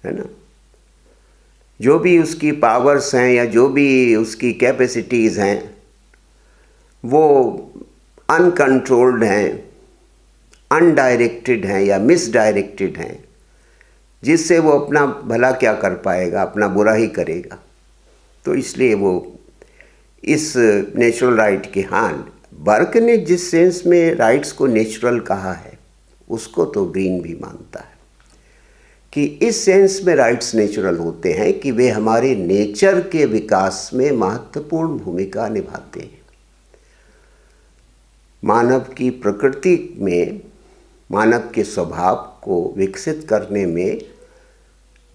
है ना। जो भी उसकी पावर्स हैं या जो भी उसकी कैपेसिटीज़ हैं वो अनकंट्रोल्ड हैं, अनडायरेक्टेड हैं या मिसडायरेक्टेड हैं, जिससे वो अपना भला क्या कर पाएगा, अपना बुरा ही करेगा। तो इसलिए वो इस नेचुरल राइट के, हाँ, बर्क ने जिस सेंस में राइट्स को नेचुरल कहा है, उसको तो ग्रीन भी मानता है कि इस सेंस में राइट्स नेचुरल होते हैं कि वे हमारे नेचर के विकास में महत्वपूर्ण भूमिका निभाते हैं। मानव की प्रकृति में, मानव के स्वभाव को विकसित करने में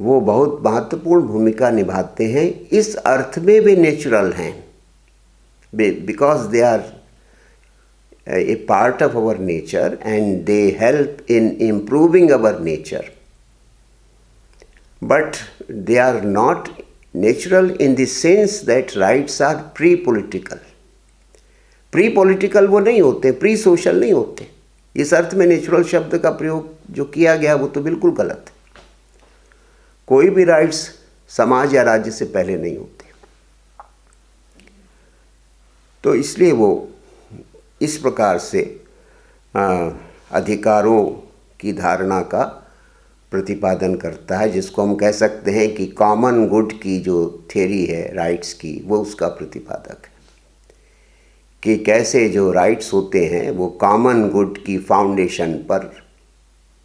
वो बहुत महत्वपूर्ण भूमिका निभाते हैं। इस अर्थ में वे नेचुरल हैं, because they are a part of our nature and they help in improving our nature, but they are not natural in the sense that rights are pre-political. Pre-political वो नहीं होते, pre-social नहीं होते। इस अर्थ में नेचुरल शब्द का प्रयोग जो किया गया वो तो बिल्कुल गलत है। कोई भी राइट्स समाज या राज्य से पहले नहीं होते। तो इसलिए वो इस प्रकार से अधिकारों की धारणा का प्रतिपादन करता है, जिसको हम कह सकते हैं कि कॉमन गुड की जो थ्योरी है राइट्स की, वो उसका प्रतिपादक है कि कैसे जो राइट्स होते हैं वो कॉमन गुड की फाउंडेशन पर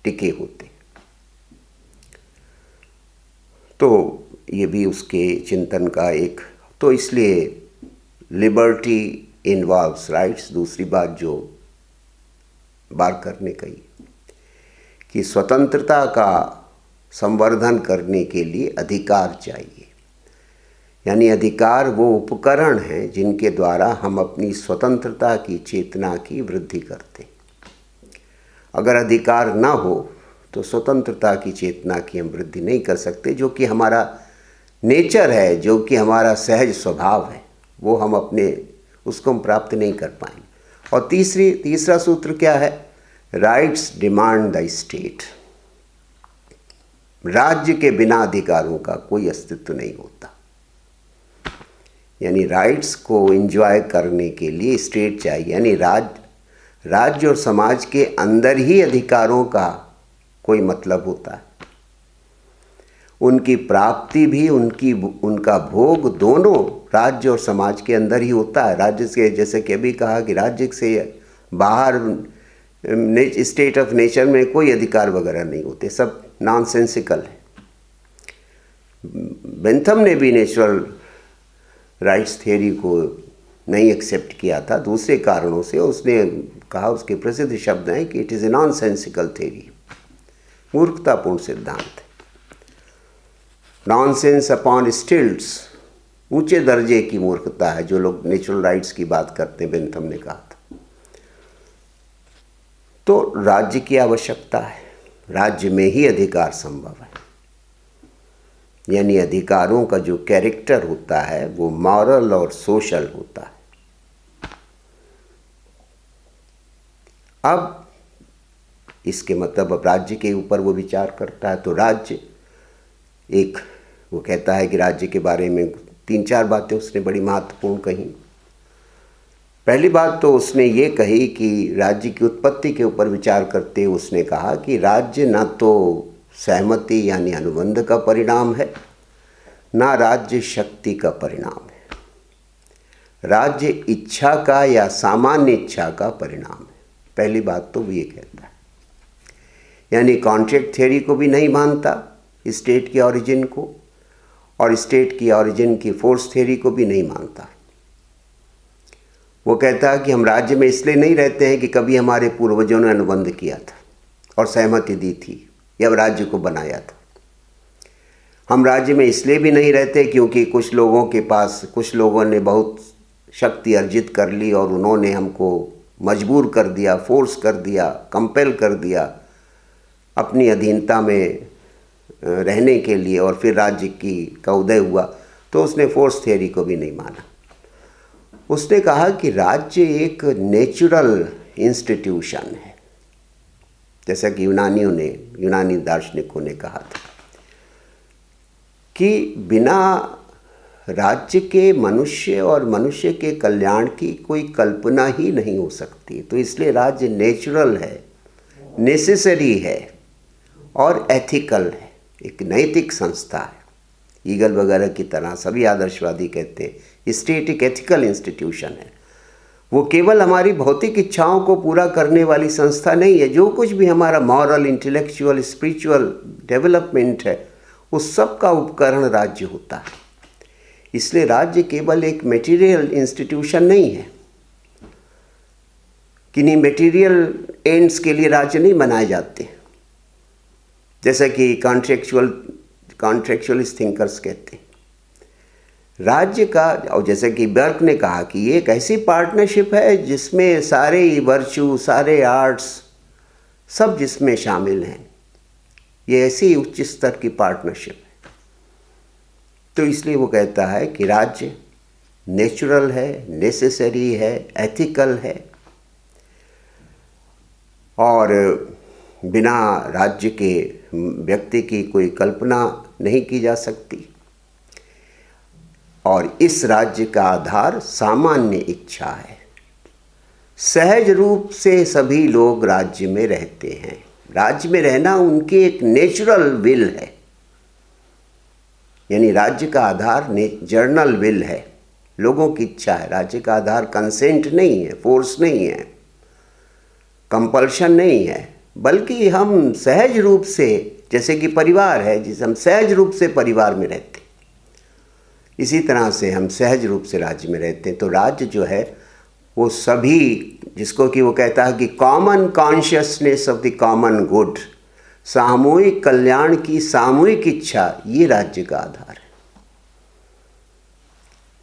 टिके होते हैं। तो ये भी उसके चिंतन का एक, तो इसलिए लिबर्टी इन्वॉल्व्स राइट्स। दूसरी बात जो बारकर ने कही कि स्वतंत्रता का संवर्धन करने के लिए अधिकार चाहिए, यानी अधिकार वो उपकरण हैं जिनके द्वारा हम अपनी स्वतंत्रता की चेतना की वृद्धि करते हैं। अगर अधिकार ना हो तो स्वतंत्रता की चेतना की हम वृद्धि नहीं कर सकते, जो कि हमारा नेचर है, जो कि हमारा सहज स्वभाव है, वो हम अपने उसको हम प्राप्त नहीं कर पाएंगे। और तीसरा सूत्र क्या है? Rights demand the state. राज्य के बिना अधिकारों का कोई अस्तित्व नहीं होता, यानी राइट्स को एंजॉय करने के लिए स्टेट चाहिए, यानी राज्य और समाज के अंदर ही अधिकारों का कोई मतलब होता है। उनकी प्राप्ति भी, उनका भोग दोनों राज्य और समाज के अंदर ही होता है। राज्य से, जैसे कि अभी कहा कि राज्य से बाहर स्टेट ऑफ नेचर में कोई अधिकार वगैरह नहीं होते, सब नॉनसेंसिकल है। बेंथम ने भी नेचुरल राइट्स थियरी को नहीं एक्सेप्ट किया था दूसरे कारणों से। उसने कहा, उसके प्रसिद्ध शब्द हैं कि it is A nonsensical theory, मूर्खतापूर्ण सिद्धांत है। नॉनसेंस अपॉन स्टिल्ट्स, ऊंचे दर्जे की मूर्खता है जो लोग नेचुरल राइट्स की बात करते हैं, बेंथम ने कहा था। तो राज्य की आवश्यकता है, राज्य में ही अधिकार संभव है, यानी अधिकारों का जो कैरेक्टर होता है वो मॉरल और सोशल होता है। अब इसके मतलब अब राज्य के ऊपर वो विचार करता है। तो राज्य एक, वो कहता है कि राज्य के बारे में 3-4 बातें उसने बड़ी महत्वपूर्ण कही। पहली बात तो उसने ये कही कि राज्य की उत्पत्ति के ऊपर विचार करते हुए उसने कहा कि राज्य न तो सहमति यानी अनुबंध का परिणाम है, ना राज्य शक्ति का परिणाम है। राज्य इच्छा का या सामान्य इच्छा का परिणाम है। पहली बात तो वो ये कहता है, यानी कॉन्ट्रैक्ट थ्योरी को भी नहीं मानता स्टेट की ऑरिजिन को, और स्टेट की ऑरिजिन की फोर्स थ्योरी को भी नहीं मानता। वो कहता है कि हम राज्य में इसलिए नहीं रहते हैं कि कभी हमारे पूर्वजों ने अनुबंध किया था और सहमति दी थी या राज्य को बनाया था। हम राज्य में इसलिए भी नहीं रहते क्योंकि कुछ लोगों ने बहुत शक्ति अर्जित कर ली और उन्होंने हमको मजबूर कर दिया, फोर्स कर दिया, कंपेल कर दिया अपनी अधीनता में रहने के लिए, और फिर राज्य का उदय हुआ। तो उसने फोर्स थ्योरी को भी नहीं माना। उसने कहा कि राज्य एक नेचुरल इंस्टीट्यूशन है, जैसा कि यूनानी दार्शनिकों ने कहा था कि बिना राज्य के मनुष्य और मनुष्य के कल्याण की कोई कल्पना ही नहीं हो सकती। तो इसलिए राज्य नेचुरल है, नेसेसरी है और एथिकल है, एक नैतिक संस्था है। ईगल वगैरह की तरह सभी आदर्शवादी कहते हैं स्टेट एक एथिकल इंस्टीट्यूशन है। वो केवल हमारी भौतिक इच्छाओं को पूरा करने वाली संस्था नहीं है। जो कुछ भी हमारा मॉरल, इंटेलेक्चुअल, स्पिरिचुअल डेवलपमेंट है, उस सब का उपकरण राज्य होता है। इसलिए राज्य केवल एक मटेरियल इंस्टीट्यूशन नहीं है। किन्हीं मटेरियल एंड्स के लिए राज्य नहीं बनाए जाते, जैसा कि कॉन्ट्रेक्चुअलिस्ट थिंकर्स कहते हैं। राज्य का, और जैसे कि बर्क ने कहा कि ये एक ऐसी पार्टनरशिप है जिसमें सारे वर्च्यू, सारे आर्ट्स सब जिसमें शामिल हैं। ये ऐसी उच्च स्तर की पार्टनरशिप है। तो इसलिए वो कहता है कि राज्य नेचुरल है, नेसेसरी है, एथिकल है, और बिना राज्य के व्यक्ति की कोई कल्पना नहीं की जा सकती। और इस राज्य का आधार सामान्य इच्छा है। सहज रूप से सभी लोग राज्य में रहते हैं। राज्य में रहना उनकी एक नेचुरल विल है, यानी राज्य का आधार जर्नल विल है, लोगों की इच्छा है। राज्य का आधार कंसेंट नहीं है, फोर्स नहीं है, कंपल्शन नहीं है, बल्कि हम सहज रूप से, जैसे कि परिवार है जिसे हम सहज रूप से परिवार में रहते हैं, इसी तरह से हम सहज रूप से राज्य में रहते हैं। तो राज्य जो है वो सभी, जिसको कि वो कहता है कि common consciousness of the common good, सामूहिक कल्याण की सामूहिक इच्छा, ये राज्य का आधार है।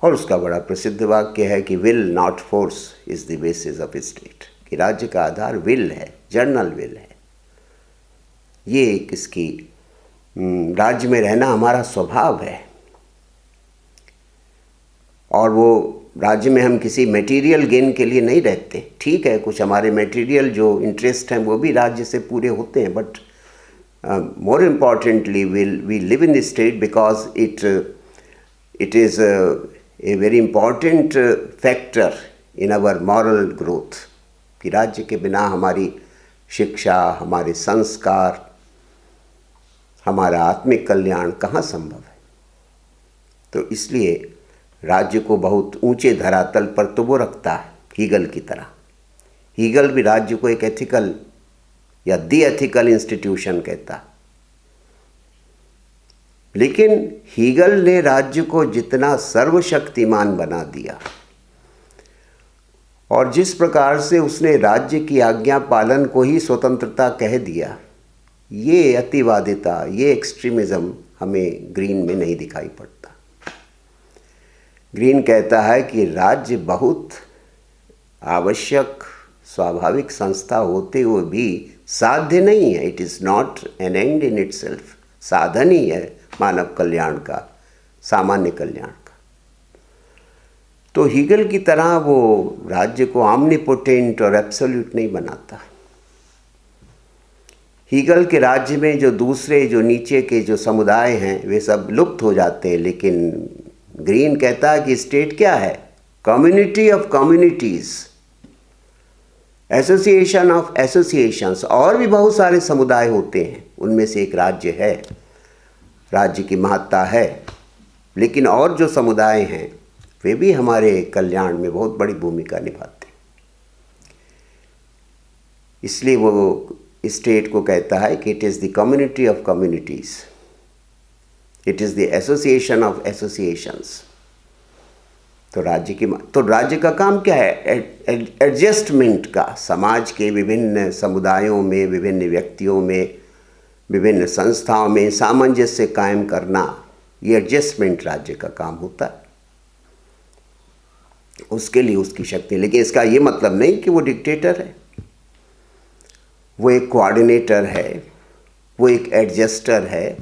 और उसका बड़ा प्रसिद्ध वाक्य है कि will not force is the basis of state, कि राज्य का आधार विल है, जर्नल विल है। ये किसकी, राज्य में रहना हमारा स्वभाव है। और वो राज्य में हम किसी मटेरियल गेन के लिए नहीं रहते। ठीक है, कुछ हमारे मटेरियल जो इंटरेस्ट हैं वो भी राज्य से पूरे होते हैं, but more importantly we live in the state because it is a very important factor in our moral growth. कि राज्य के बिना हमारी शिक्षा, हमारे संस्कार, हमारा आत्मिक कल्याण कहाँ संभव है। तो इसलिए राज्य को बहुत ऊंचे धरातल पर तो वो रखता है, हीगल की तरह। हीगल भी राज्य को एक एथिकल या दी एथिकल इंस्टीट्यूशन कहता। लेकिन हीगल ने राज्य को जितना सर्वशक्तिमान बना दिया और जिस प्रकार से उसने राज्य की आज्ञा पालन को ही स्वतंत्रता कह दिया, ये अतिवादिता, ये एक्सट्रीमिज्म हमें ग्रीन में नहीं दिखाई पड़ता। ग्रीन कहता है कि राज्य बहुत आवश्यक स्वाभाविक संस्था होते हुए भी साध्य नहीं है। It is not an and in itself, साधन ही है मानव कल्याण का, सामान्य कल्याण का। तो हीगल की तरह वो राज्य को ऑमनीपोटेंट और एब्सोल्यूट नहीं बनाता। हीगल के राज्य में जो दूसरे, जो नीचे के जो समुदाय हैं वे सब लुप्त हो जाते हैं, लेकिन ग्रीन कहता है कि स्टेट क्या है, community of communities, association of associations. और भी बहुत सारे समुदाय होते हैं, उनमें से एक राज्य है, राज्य की महत्ता है। लेकिन और जो समुदाय हैं वे भी हमारे कल्याण में बहुत बड़ी भूमिका निभाते हैं। इसलिए वो स्टेट को कहता है कि it is the community of communities, it is the association of associations. तो राज्य का काम क्या है? एडजस्टमेंट का, समाज के विभिन्न समुदायों में, विभिन्न व्यक्तियों में, विभिन्न संस्थाओं में सामंजस्य कायम करना, ये एडजस्टमेंट राज्य का काम होता है। उसके लिए उसकी शक्ति, लेकिन इसका ये मतलब नहीं कि वो डिक्टेटर है। वो एक कोऑर्डिनेटर है, वो एक एडजस्टर है,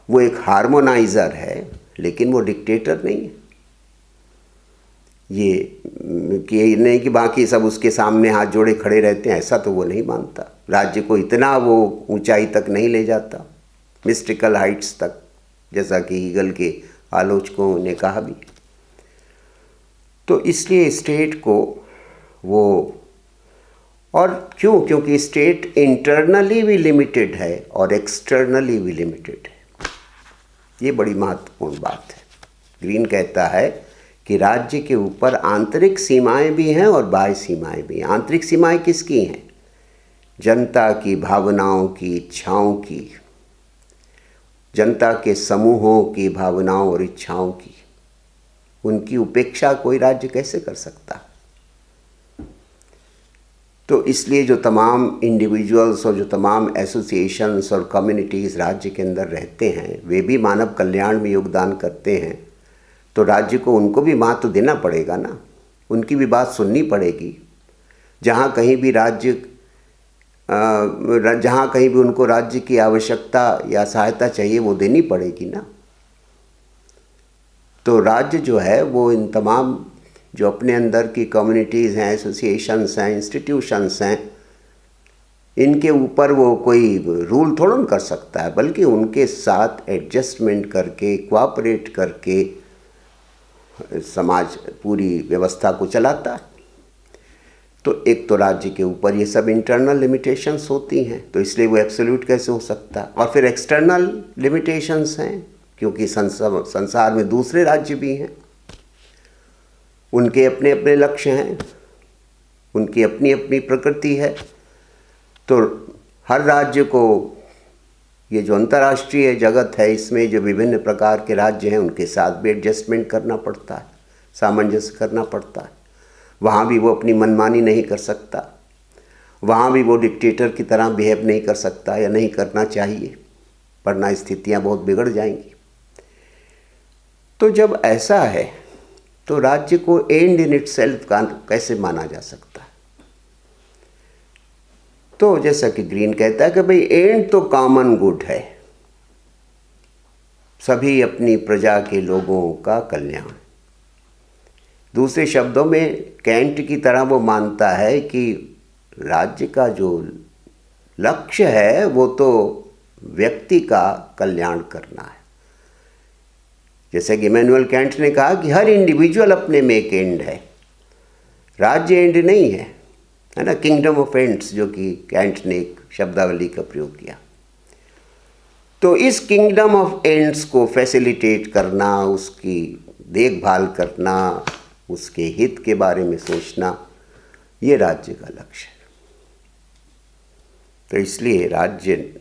वो एक हार्मोनाइज़र है, लेकिन वो डिक्टेटर नहीं है। ये नहीं कि बाकी सब उसके सामने हाथ जोड़े खड़े रहते हैं, ऐसा तो वो नहीं मानता। राज्य को इतना वो ऊंचाई तक नहीं ले जाता, मिस्टिकल हाइट्स तक, जैसा कि हीगल के आलोचकों ने कहा भी। तो इसलिए स्टेट को वो, और क्यों? क्योंकि स्टेट इंटरनली भी लिमिटेड है और एक्सटर्नली भी लिमिटेड है। ये बड़ी महत्वपूर्ण बात है। ग्रीन कहता है कि राज्य के ऊपर आंतरिक सीमाएं भी हैं और बाह्य सीमाएं भी हैं। आंतरिक सीमाएं किसकी हैं? जनता की भावनाओं की, इच्छाओं की, जनता के समूहों की भावनाओं और इच्छाओं की। उनकी उपेक्षा कोई राज्य कैसे कर सकता? तो इसलिए जो तमाम इंडिविजुअल्स और जो तमाम एसोसिएशंस और कम्युनिटीज़ राज्य के अंदर रहते हैं, वे भी मानव कल्याण में योगदान करते हैं। तो राज्य को उनको भी महत्व देना पड़ेगा ना, उनकी भी बात सुननी पड़ेगी। जहाँ कहीं भी उनको राज्य की आवश्यकता या सहायता चाहिए, वो देनी पड़ेगी ना। तो राज्य जो है वो इन तमाम जो अपने अंदर की कम्युनिटीज़ हैं, एसोसिएशंस हैं, इंस्टीट्यूशंस हैं, इनके ऊपर वो कोई रूल थोड़ा न कर सकता है, बल्कि उनके साथ एडजस्टमेंट करके, कोऑपरेट करके समाज पूरी व्यवस्था को चलाता है। तो एक तो राज्य के ऊपर ये सब इंटरनल लिमिटेशंस होती हैं, तो इसलिए वो एब्सोल्यूट कैसे हो सकता है। और फिर एक्सटर्नल लिमिटेशंस हैं, क्योंकि संसार में दूसरे राज्य भी हैं, उनके अपने अपने लक्ष्य हैं, उनकी अपनी अपनी प्रकृति है। तो हर राज्य को, ये जो अंतर्राष्ट्रीय जगत है, इसमें जो विभिन्न प्रकार के राज्य हैं, उनके साथ भी एडजस्टमेंट करना पड़ता है, सामंजस्य करना पड़ता है। वहाँ भी वो अपनी मनमानी नहीं कर सकता, वहाँ भी वो डिक्टेटर की तरह बिहेव नहीं कर सकता, या नहीं करना चाहिए, वरना स्थितियाँ बहुत बिगड़ जाएंगी। तो जब ऐसा है तो राज्य को एंड इन इटसेल्फ का कैसे माना जा सकता है? तो जैसा कि ग्रीन कहता है कि भाई एंड तो कॉमन गुड है, सभी अपनी प्रजा के लोगों का कल्याण। दूसरे शब्दों में कैंट की तरह वो मानता है कि राज्य का जो लक्ष्य है वो तो व्यक्ति का कल्याण करना है। जैसे कि इमैनुअल कैंट ने कहा कि हर इंडिविजुअल अपने में एक एंड है, राज्य एंड नहीं है, है ना। किंगडम ऑफ एंड्स, जो कि कैंट ने एक शब्दावली का प्रयोग किया। तो इस किंगडम ऑफ एंड्स को फैसिलिटेट करना, उसकी देखभाल करना, उसके हित के बारे में सोचना, ये राज्य का लक्ष्य है। तो इसलिए राज्य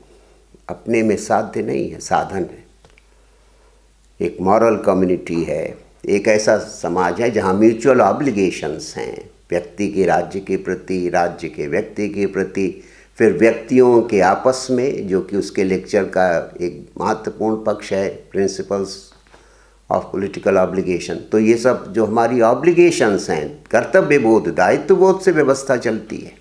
अपने में साध्य नहीं है, साधन है। एक मॉरल कम्युनिटी है, एक ऐसा समाज है जहाँ म्यूचुअल ऑब्लिगेशंस हैं, व्यक्ति के राज्य के प्रति, राज्य के व्यक्ति के प्रति, फिर व्यक्तियों के आपस में, जो कि उसके लेक्चर का एक महत्वपूर्ण पक्ष है, प्रिंसिपल्स ऑफ पॉलिटिकल ऑब्लिगेशन। तो ये सब जो हमारी ऑब्लिगेशंस हैं, कर्तव्य बोध, दायित्व बोध से व्यवस्था चलती है,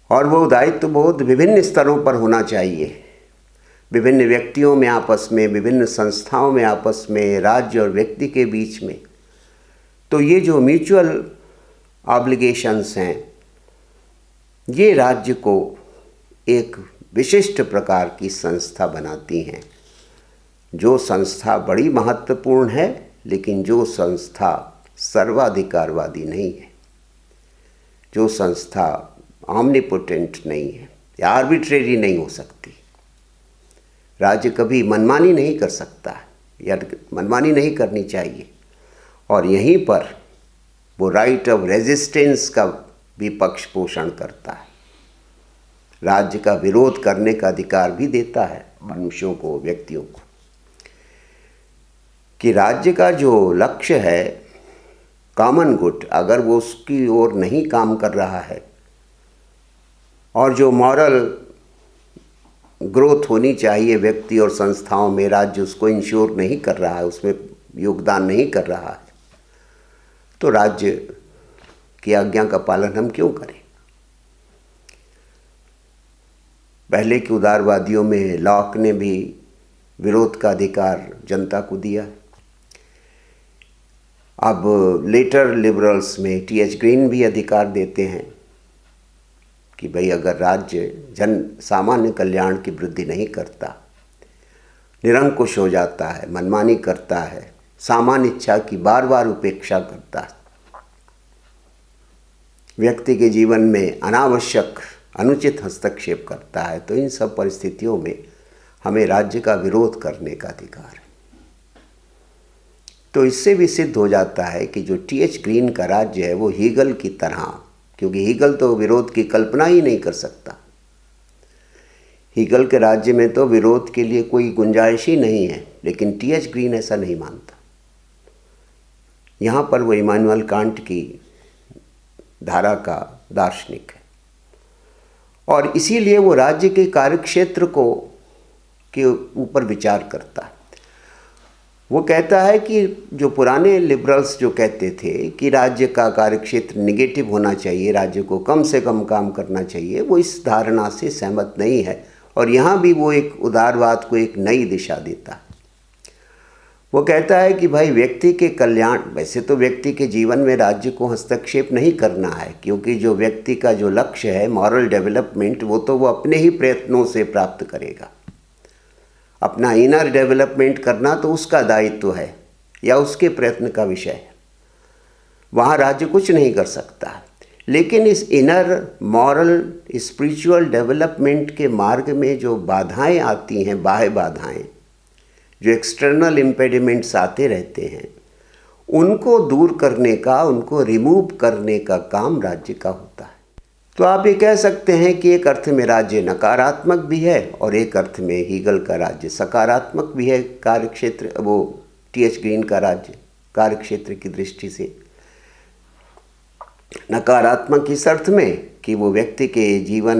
और वो दायित्व बोध विभिन्न स्तरों पर होना चाहिए, विभिन्न व्यक्तियों में आपस में, विभिन्न संस्थाओं में आपस में, राज्य और व्यक्ति के बीच में। तो ये जो म्यूचुअल ऑब्लिगेशंस हैं, ये राज्य को एक विशिष्ट प्रकार की संस्था बनाती हैं। जो संस्था बड़ी महत्वपूर्ण है, लेकिन जो संस्था सर्वाधिकारवादी नहीं है, जो संस्था ऑमनिपोटेंट नहीं है या आर्बिट्रेरी नहीं हो सकती। राज्य कभी मनमानी नहीं कर सकता, या मनमानी नहीं करनी चाहिए। और यहीं पर वो राइट ऑफ रेजिस्टेंस का भी पक्ष पोषण करता है, राज्य का विरोध करने का अधिकार भी देता है मनुष्यों को, व्यक्तियों को, कि राज्य का जो लक्ष्य है कॉमन गुड, अगर वो उसकी ओर नहीं काम कर रहा है और जो मॉरल ग्रोथ होनी चाहिए व्यक्ति और संस्थाओं में, राज्य उसको इंश्योर नहीं कर रहा है, उसमें योगदान नहीं कर रहा है, तो राज्य की आज्ञा का पालन हम क्यों करें। पहले के उदारवादियों में लॉक ने भी विरोध का अधिकार जनता को दिया। अब लेटर लिबरल्स में टी.एच. ग्रीन भी अधिकार देते हैं कि भाई अगर राज्य जन सामान्य कल्याण की वृद्धि नहीं करता, निरंकुश हो जाता है, मनमानी करता है, सामान्य इच्छा की बार बार उपेक्षा करता है, व्यक्ति के जीवन में अनावश्यक अनुचित हस्तक्षेप करता है, तो इन सब परिस्थितियों में हमें राज्य का विरोध करने का अधिकार है। तो इससे भी सिद्ध हो जाता है कि जो टी.एच. ग्रीन का राज्य है वो हीगल की तरह, क्योंकि हीगल तो विरोध की कल्पना ही नहीं कर सकता, हीगल के राज्य में तो विरोध के लिए कोई गुंजाइश ही नहीं है, लेकिन टी.एच. ग्रीन ऐसा नहीं मानता। यहाँ पर वो इमानुएल कांट की धारा का दार्शनिक है और इसीलिए वो राज्य के कार्यक्षेत्र को के ऊपर विचार करता है। वो कहता है कि जो पुराने लिबरल्स जो कहते थे कि राज्य का कार्यक्षेत्र निगेटिव होना चाहिए, राज्य को कम से कम काम करना चाहिए, वो इस धारणा से सहमत नहीं है और यहाँ भी वो एक उदारवाद को एक नई दिशा देता है। वो कहता है कि भाई व्यक्ति के कल्याण, वैसे तो व्यक्ति के जीवन में राज्य को हस्तक्षेप नहीं करना है, क्योंकि जो व्यक्ति का जो लक्ष्य है मॉरल डेवलपमेंट, वो तो वो अपने ही प्रयत्नों से प्राप्त करेगा। अपना इनर डेवलपमेंट करना तो उसका दायित्व है या उसके प्रयत्न का विषय है, वहाँ राज्य कुछ नहीं कर सकता। लेकिन इस इनर मॉरल स्पिरिचुअल डेवलपमेंट के मार्ग में जो बाधाएं आती हैं, बाह्य बाधाएं, जो एक्सटर्नल इम्पेडिमेंट्स आते रहते हैं, उनको दूर करने का, उनको रिमूव करने का काम राज्य का होता है। तो आप ये कह सकते हैं कि एक अर्थ में राज्य नकारात्मक भी है और एक अर्थ में हीगल का राज्य सकारात्मक भी है। कार्यक्षेत्र, वो टी.एच. ग्रीन का राज्य कार्यक्षेत्र की दृष्टि से नकारात्मक इस अर्थ में कि वो व्यक्ति के जीवन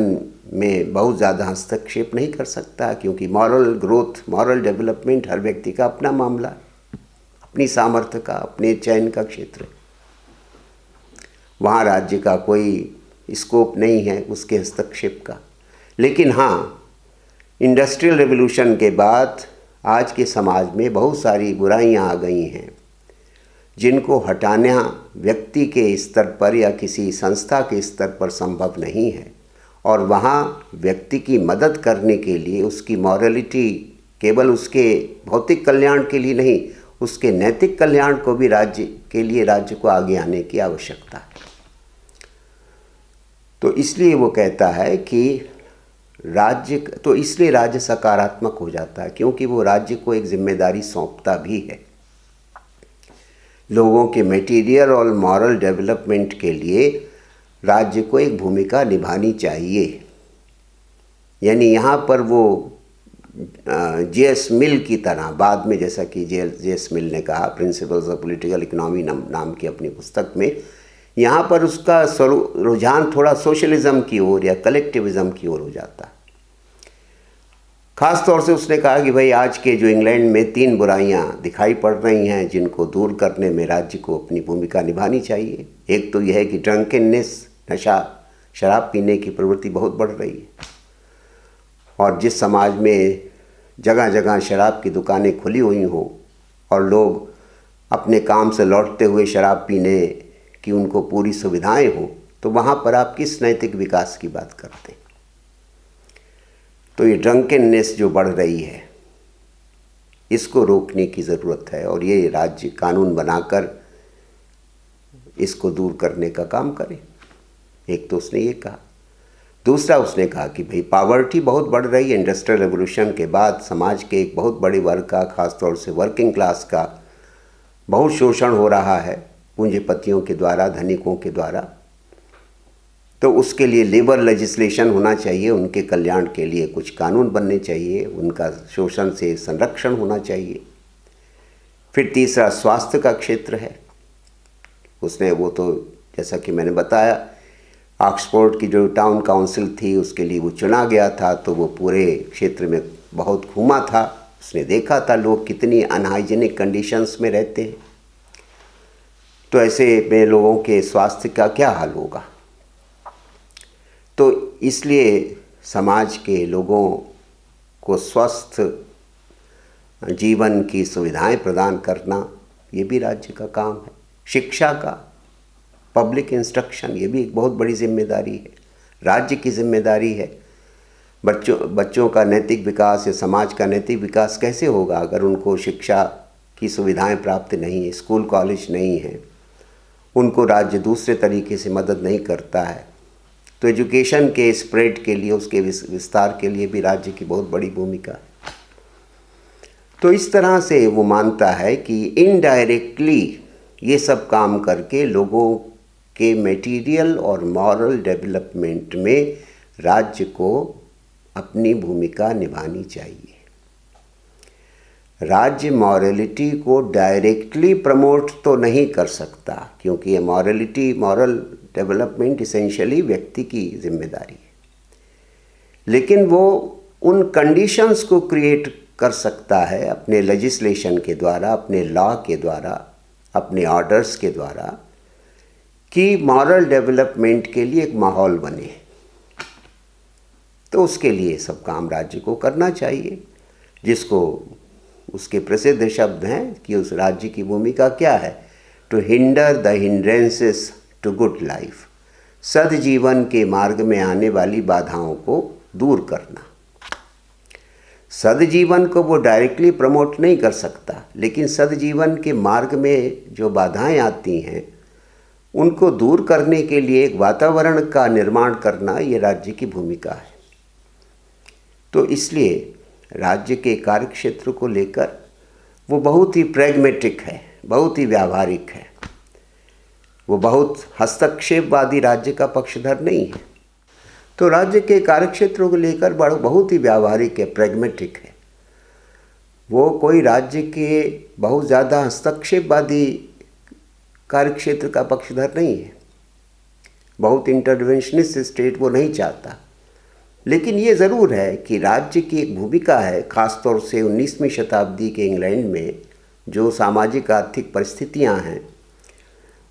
में बहुत ज़्यादा हस्तक्षेप नहीं कर सकता, क्योंकि मॉरल ग्रोथ, मॉरल डेवलपमेंट हर व्यक्ति का अपना मामला, अपनी सामर्थ्य का, अपने चयन का क्षेत्र। वहाँ राज्य का कोई स्कोप नहीं है उसके हस्तक्षेप का। लेकिन हाँ, इंडस्ट्रियल रेवोल्यूशन के बाद आज के समाज में बहुत सारी बुराइयाँ आ गई हैं जिनको हटाना व्यक्ति के स्तर पर या किसी संस्था के स्तर पर संभव नहीं है, और वहाँ व्यक्ति की मदद करने के लिए उसकी मॉरलिटी केवल उसके भौतिक कल्याण के लिए नहीं, उसके नैतिक कल्याण को भी राज्य के लिए राज्य को आगे आने की आवश्यकता है। तो इसलिए वो कहता है कि इसलिए राज्य सकारात्मक हो जाता है, क्योंकि वो राज्य को एक जिम्मेदारी सौंपता भी है। लोगों के मटेरियल और मॉरल डेवलपमेंट के लिए राज्य को एक भूमिका निभानी चाहिए। यानी यहाँ पर वो जे.एस. मिल की तरह, बाद में जैसा कि जे.एस. मिल ने कहा प्रिंसिपल्स ऑफ पॉलिटिकल इकोनॉमी नाम की अपनी पुस्तक में, यहाँ पर उसका रुझान थोड़ा सोशलिज्म की ओर या कलेक्टिविज्म की ओर हो जाता है। ख़ास तौर से उसने कहा कि भाई आज के जो इंग्लैंड में 3 बुराइयाँ दिखाई पड़ रही हैं जिनको दूर करने में राज्य को अपनी भूमिका निभानी चाहिए। एक तो यह है कि ड्रंकेननेस, नशा, शराब पीने की प्रवृत्ति बहुत बढ़ रही है, और जिस समाज में जगह जगह शराब की दुकानें खुली हुई हों और लोग अपने काम से लौटते हुए शराब पीने की उनको पूरी सुविधाएं हों, तो वहाँ पर आप किस नैतिक विकास की बात करते हैं। तो ये ड्रंकेननेस जो बढ़ रही है, इसको रोकने की ज़रूरत है और ये राज्य कानून बनाकर इसको दूर करने का काम करे। एक तो उसने ये कहा। दूसरा उसने कहा कि भाई पॉवर्टी बहुत बढ़ रही है, इंडस्ट्रियल रेवोल्यूशन के बाद समाज के एक बहुत बड़े वर्ग का, खासतौर से वर्किंग क्लास का बहुत शोषण हो रहा है पूंजीपतियों के द्वारा, धनिकों के द्वारा। तो उसके लिए लेबर लेजिस्लेशन होना चाहिए, उनके कल्याण के लिए कुछ कानून बनने चाहिए, उनका शोषण से संरक्षण होना चाहिए। फिर तीसरा स्वास्थ्य का क्षेत्र है। उसने वो तो जैसा कि मैंने बताया, ऑक्सफोर्ड की जो टाउन काउंसिल थी उसके लिए वो चुना गया था, तो वो पूरे क्षेत्र में बहुत घूमा था, उसने देखा था लोग कितनी अनहाइजीनिक कंडीशंस में रहते हैं। तो ऐसे में लोगों के स्वास्थ्य का क्या हाल होगा। तो इसलिए समाज के लोगों को स्वस्थ जीवन की सुविधाएं प्रदान करना ये भी राज्य का काम है। शिक्षा का, पब्लिक इंस्ट्रक्शन, ये भी एक बहुत बड़ी जिम्मेदारी है, राज्य की जिम्मेदारी है। बच्चों का नैतिक विकास या समाज का नैतिक विकास कैसे होगा अगर उनको शिक्षा की सुविधाएं प्राप्त नहीं है, स्कूल कॉलेज नहीं है, उनको राज्य दूसरे तरीके से मदद नहीं करता है। तो एजुकेशन के स्प्रेड के लिए, उसके विस्तार के लिए भी राज्य की बहुत बड़ी भूमिका है। तो इस तरह से वो मानता है कि इनडायरेक्टली ये सब काम करके लोगों के मटेरियल और मॉरल डेवलपमेंट में राज्य को अपनी भूमिका निभानी चाहिए। राज्य मॉरलिटी को डायरेक्टली प्रमोट तो नहीं कर सकता, क्योंकि ये मॉरल डेवलपमेंट इसेंशियली व्यक्ति की जिम्मेदारी है, लेकिन वो उन कंडीशंस को क्रिएट कर सकता है अपने लेजिस्लेशन के द्वारा, अपने लॉ के द्वारा, अपने ऑर्डर्स के द्वारा, कि मॉरल डेवलपमेंट के लिए एक माहौल बने। तो उसके लिए सब काम राज्य को करना चाहिए, जिसको उसके प्रसिद्ध शब्द हैं कि उस राज्य की भूमिका क्या है, to hinder the hindrances to good life, सद्जीवन के मार्ग में आने वाली बाधाओं को दूर करना। सद्जीवन को वो डायरेक्टली प्रमोट नहीं कर सकता, लेकिन सद्जीवन के मार्ग में जो बाधाएं आती हैं उनको दूर करने के लिए एक वातावरण का निर्माण करना ये राज्य की भूमिका है। तो इसलिए राज्य के कार्यक्षेत्र को लेकर वो बहुत ही प्रैग्मेटिक है, बहुत ही व्यावहारिक है। वो बहुत हस्तक्षेपवादी राज्य का पक्षधर नहीं है। तो राज्य के कार्यक्षेत्रों को लेकर बहुत ही व्यावहारिक है, प्रैग्मेटिक है। वो कोई राज्य के बहुत ज़्यादा हस्तक्षेपवादी कार्यक्षेत्र का पक्षधर नहीं है, बहुत इंटरवेंशनिस्ट स्टेट वो नहीं चाहता। लेकिन ये ज़रूर है कि राज्य की एक भूमिका है, ख़ासतौर से 19वीं शताब्दी के इंग्लैंड में जो सामाजिक आर्थिक परिस्थितियां हैं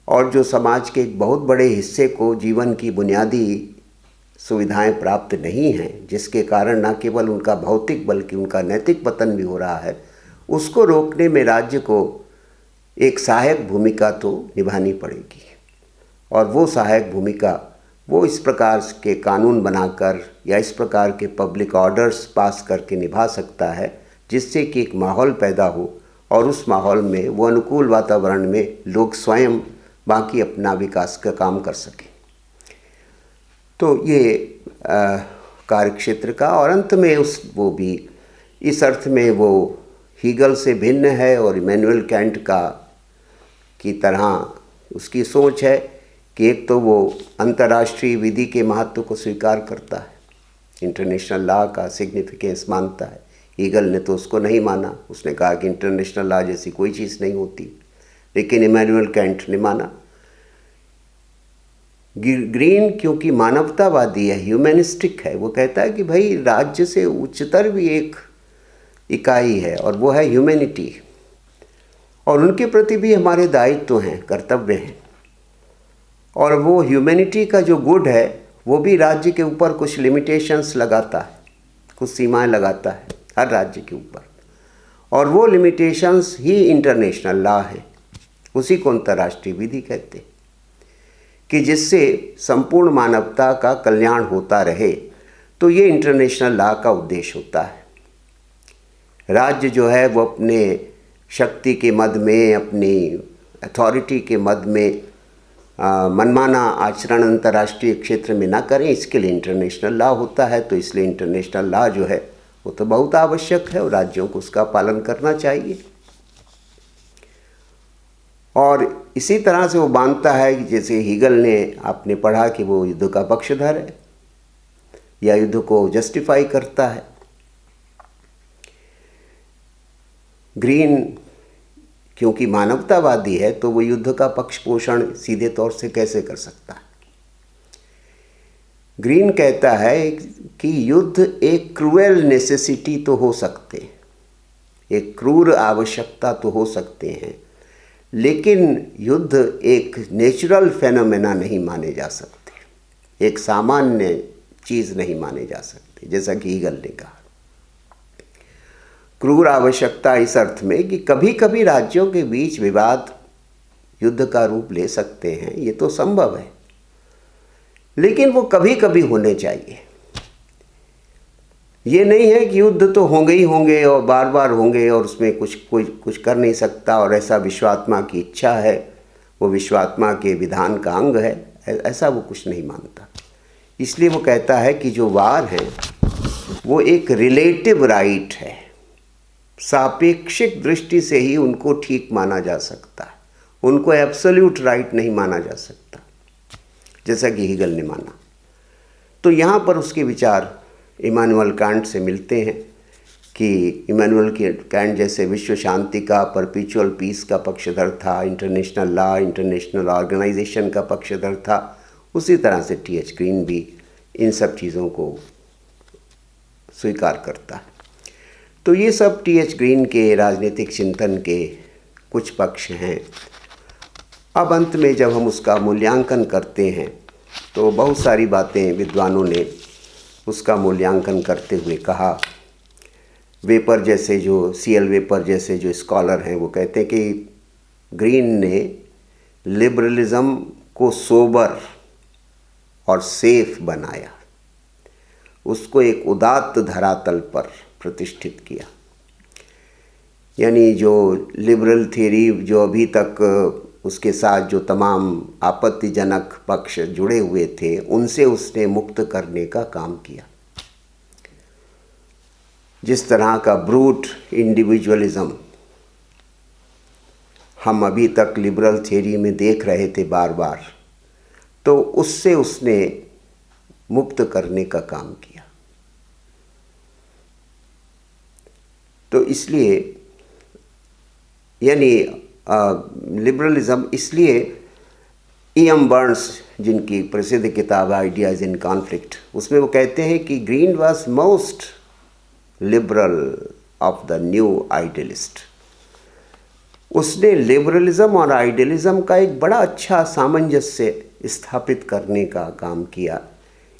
और जो समाज के एक बहुत बड़े हिस्से को जीवन की बुनियादी सुविधाएं प्राप्त नहीं हैं, जिसके कारण न केवल उनका भौतिक बल्कि उनका नैतिक पतन भी हो रहा है, उसको रोकने में राज्य को एक सहायक भूमिका तो निभानी पड़ेगी। और वो सहायक भूमिका वो इस प्रकार के कानून बनाकर या इस प्रकार के पब्लिक ऑर्डर्स पास करके निभा सकता है, जिससे कि एक माहौल पैदा हो और उस माहौल में वो अनुकूल वातावरण में लोग स्वयं बाकी अपना विकास का काम कर सकें। तो ये कार्यक्षेत्र का, और अंत में वो भी इस अर्थ में वो हीगल से भिन्न है और इमैनुअल कैंट की तरह उसकी सोच है कि एक तो वो अंतर्राष्ट्रीय विधि के महत्व को स्वीकार करता है, इंटरनेशनल लॉ का सिग्निफिकेंस मानता है। हीगल ने तो उसको नहीं माना, उसने कहा कि इंटरनेशनल लॉ जैसी कोई चीज़ नहीं होती। लेकिन इमैनुअल कैंट ने माना। ग्रीन क्योंकि मानवतावादी है, ह्यूमनिस्टिक है, वो कहता है कि भाई राज्य से उच्चतर भी एक इकाई है और वो है ह्यूमैनिटी, और उनके प्रति भी हमारे दायित्व हैं, कर्तव्य हैं। और वो ह्यूमैनिटी का जो गुड है वो भी राज्य के ऊपर कुछ लिमिटेशंस लगाता है, कुछ सीमाएं लगाता है हर राज्य के ऊपर, और वो लिमिटेशंस ही इंटरनेशनल लॉ है। उसी को अंतर्राष्ट्रीय विधि कहते हैं कि जिससे संपूर्ण मानवता का कल्याण होता रहे। तो ये इंटरनेशनल लॉ का उद्देश्य होता है। राज्य जो है वो अपने शक्ति के मद में, अपनी अथॉरिटी के मद में मनमाना आचरण अंतर्राष्ट्रीय क्षेत्र में ना करें, इसके लिए इंटरनेशनल लॉ होता है। तो इसलिए इंटरनेशनल लॉ जो है वो तो बहुत आवश्यक है और राज्यों को उसका पालन करना चाहिए। और इसी तरह से वो मानता है कि जैसे हीगल ने आपने पढ़ा कि वो युद्ध का पक्षधर है या युद्ध को जस्टिफाई करता है। ग्रीन क्योंकि मानवतावादी है तो वो युद्ध का पक्ष पोषण सीधे तौर से कैसे कर सकता है। ग्रीन कहता है कि युद्ध एक क्रूएल नेसेसिटी तो हो सकते हैं, एक क्रूर आवश्यकता तो हो सकते हैं, लेकिन युद्ध एक नेचुरल फेनोमेना नहीं माने जा सकते, एक सामान्य चीज़ नहीं माने जा सकते, जैसा कि हीगल ने कहा। क्रूर आवश्यकता इस अर्थ में कि कभी कभी राज्यों के बीच विवाद युद्ध का रूप ले सकते हैं, ये तो संभव है, लेकिन वो कभी कभी होने चाहिए। ये नहीं है कि युद्ध तो होंगे ही होंगे और बार बार होंगे और उसमें कुछ कर नहीं सकता और ऐसा विश्वात्मा की इच्छा है, वो विश्वात्मा के विधान का अंग है, ऐसा वो कुछ नहीं मानता। इसलिए वो कहता है कि जो वार है वो एक रिलेटिव राइट है, सापेक्षिक दृष्टि से ही उनको ठीक माना जा सकता है, उनको एब्सोल्यूट राइट नहीं माना जा सकता, जैसा कि हीगल ने माना। तो यहाँ पर उसके विचार इमानुएल कांट से मिलते हैं कि इमानुएल कांट जैसे विश्व शांति का, परपीचुअल पीस का पक्षधर था, इंटरनेशनल लॉ, इंटरनेशनल ऑर्गेनाइजेशन का पक्षधर था, उसी तरह से टी.एच. ग्रीन भी इन सब चीज़ों को स्वीकार करता है। तो ये सब टी.एच. ग्रीन के राजनीतिक चिंतन के कुछ पक्ष हैं। अब अंत में जब हम उसका मूल्यांकन करते हैं तो बहुत सारी बातें विद्वानों ने उसका मूल्यांकन करते हुए कहा। वेपर जैसे जो C.L. वेपर जैसे जो स्कॉलर हैं वो कहते हैं कि ग्रीन ने लिबरलिज्म को सोबर और सेफ बनाया, उसको एक उदात्त धरातल पर प्रतिष्ठित किया। यानी जो लिबरल थ्योरी जो अभी तक उसके साथ जो तमाम आपत्तिजनक पक्ष जुड़े हुए थे उनसे उसने मुक्त करने का काम किया। जिस तरह का ब्रूट इंडिविजुअलिज्म हम अभी तक लिबरल थ्योरी में देख रहे थे बार बार, तो उससे उसने मुक्त करने का काम किया। तो इसलिए यानी लिबरलिज्म, इसलिए E.M. बर्न्स जिनकी प्रसिद्ध किताब आइडियाज़ इन कॉन्फ्लिक्ट, उसमें वो कहते हैं कि green was most liberal of the new idealist. उसने लिबरलिज्म और आइडियलिज्म का एक बड़ा अच्छा सामंजस्य स्थापित करने का काम किया।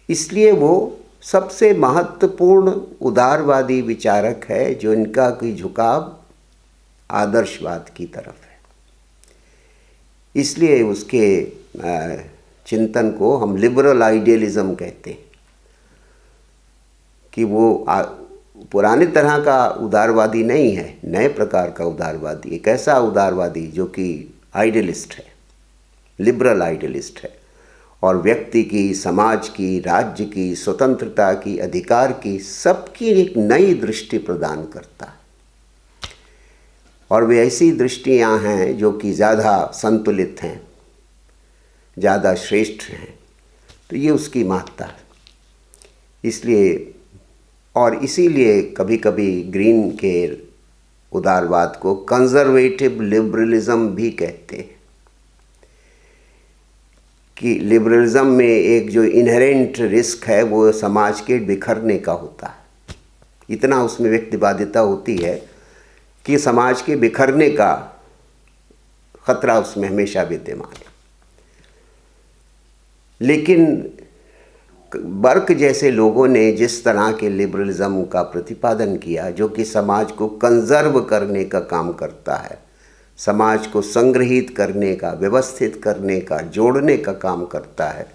इसलिए वो सबसे महत्वपूर्ण उदारवादी विचारक है जो इनका कोई झुकाव आदर्शवाद की तरफ है। इसलिए उसके चिंतन को हम लिबरल आइडियलिज्म कहते हैं कि वो पुराने तरह का उदारवादी नहीं है, नए प्रकार का उदारवादी, एक ऐसा उदारवादी जो कि आइडियलिस्ट है, लिबरल आइडियलिस्ट है और व्यक्ति की, समाज की, राज्य की, स्वतंत्रता की, अधिकार की, सबकी एक नई दृष्टि प्रदान करता है। और वे ऐसी दृष्टियां हैं जो कि ज़्यादा संतुलित हैं, ज़्यादा श्रेष्ठ हैं। तो ये उसकी महत्ता है। इसलिए और इसीलिए कभी कभी ग्रीन के उदारवाद को कंजर्वेटिव लिबरलिज्म भी कहते हैं कि लिबरलिज्म में एक जो इनहेरेंट रिस्क है वो समाज के बिखरने का होता है। इतना उसमें व्यक्तिवादिता होती है कि समाज के बिखरने का खतरा उसमें हमेशा विद्यमान है। लेकिन बर्क जैसे लोगों ने जिस तरह के लिबरलिज्म का प्रतिपादन किया जो कि समाज को कंजर्व करने का काम करता है, समाज को संग्रहित करने का, व्यवस्थित करने का, जोड़ने का काम करता है,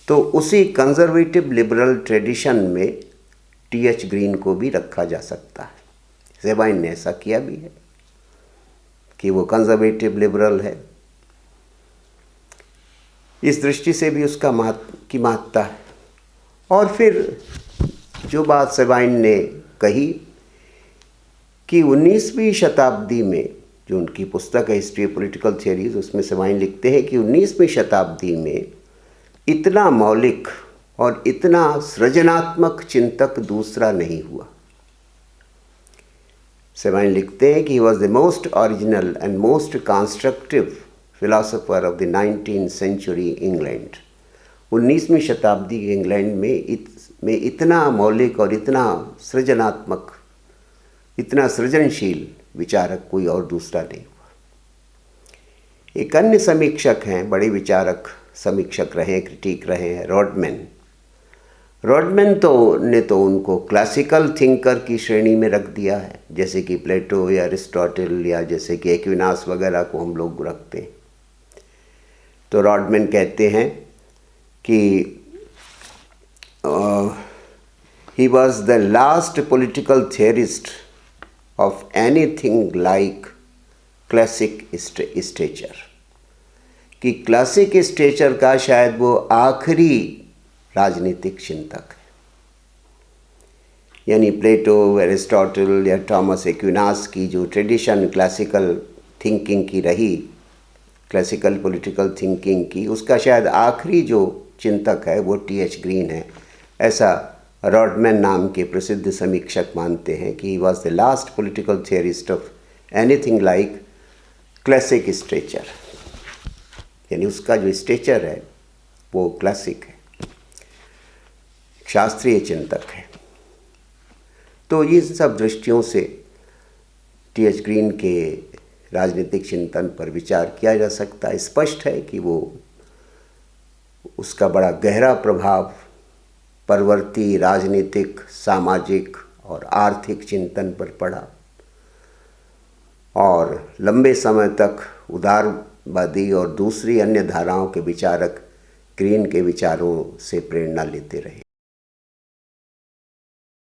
तो उसी कंजर्वेटिव लिबरल ट्रेडिशन में टी.एच. ग्रीन को भी रखा जा सकता है। सेबाइन ने ऐसा किया भी है कि वो कंजर्वेटिव लिबरल है। इस दृष्टि से भी उसका महत्ता है। और फिर जो बात सेबाइन ने कही कि 19वीं शताब्दी में, जो उनकी पुस्तक है हिस्ट्री ऑफ पॉलिटिकल थियरीज, उसमें सेबाइन लिखते हैं कि 19वीं शताब्दी में इतना मौलिक और इतना सृजनात्मक चिंतक दूसरा नहीं हुआ। सेबाइन लिखते हैं कि he was the most original and most constructive philosopher of the 19th century England. 19वीं शताब्दी के इंग्लैंड में इतना मौलिक और इतना सृजनात्मक, इतना सृजनशील विचारक कोई और दूसरा नहीं हुआ। एक अन्य समीक्षक हैं, बड़े विचारक समीक्षक रहे, क्रिटिक रहे हैं, रॉडमैन। रॉडमैन ने तो उनको क्लासिकल थिंकर की श्रेणी में रख दिया है, जैसे कि प्लेटो या अरिस्टोटल या जैसे कि एक्विनास वगैरह को हम लोग रखते हैं। तो रॉडमैन कहते हैं कि he was the last political theorist of anything like classic stature, कि क्लासिक स्टेचर का शायद वो आखिरी राजनीतिक चिंतक है। यानी प्लेटो, एरिस्टोटल या थॉमस एक्विनास की जो ट्रेडिशन क्लासिकल थिंकिंग की रही, क्लासिकल पॉलिटिकल थिंकिंग की, उसका शायद आखिरी जो चिंतक है वो T.H. ग्रीन है। ऐसा रॉडमैन नाम के प्रसिद्ध समीक्षक मानते हैं कि he was the last political theorist of anything like classic stature, यानी उसका जो स्टेचर है वो क्लासिक है, शास्त्रीय चिंतक है। तो ये सब दृष्टियों से T.H. ग्रीन के राजनीतिक चिंतन पर विचार किया जा सकता है। स्पष्ट है कि वो उसका बड़ा गहरा प्रभाव परवर्ती राजनीतिक, सामाजिक और आर्थिक चिंतन पर पड़ा और लंबे समय तक उदारवादी और दूसरी अन्य धाराओं के विचारक ग्रीन के विचारों से प्रेरणा लेते रहे।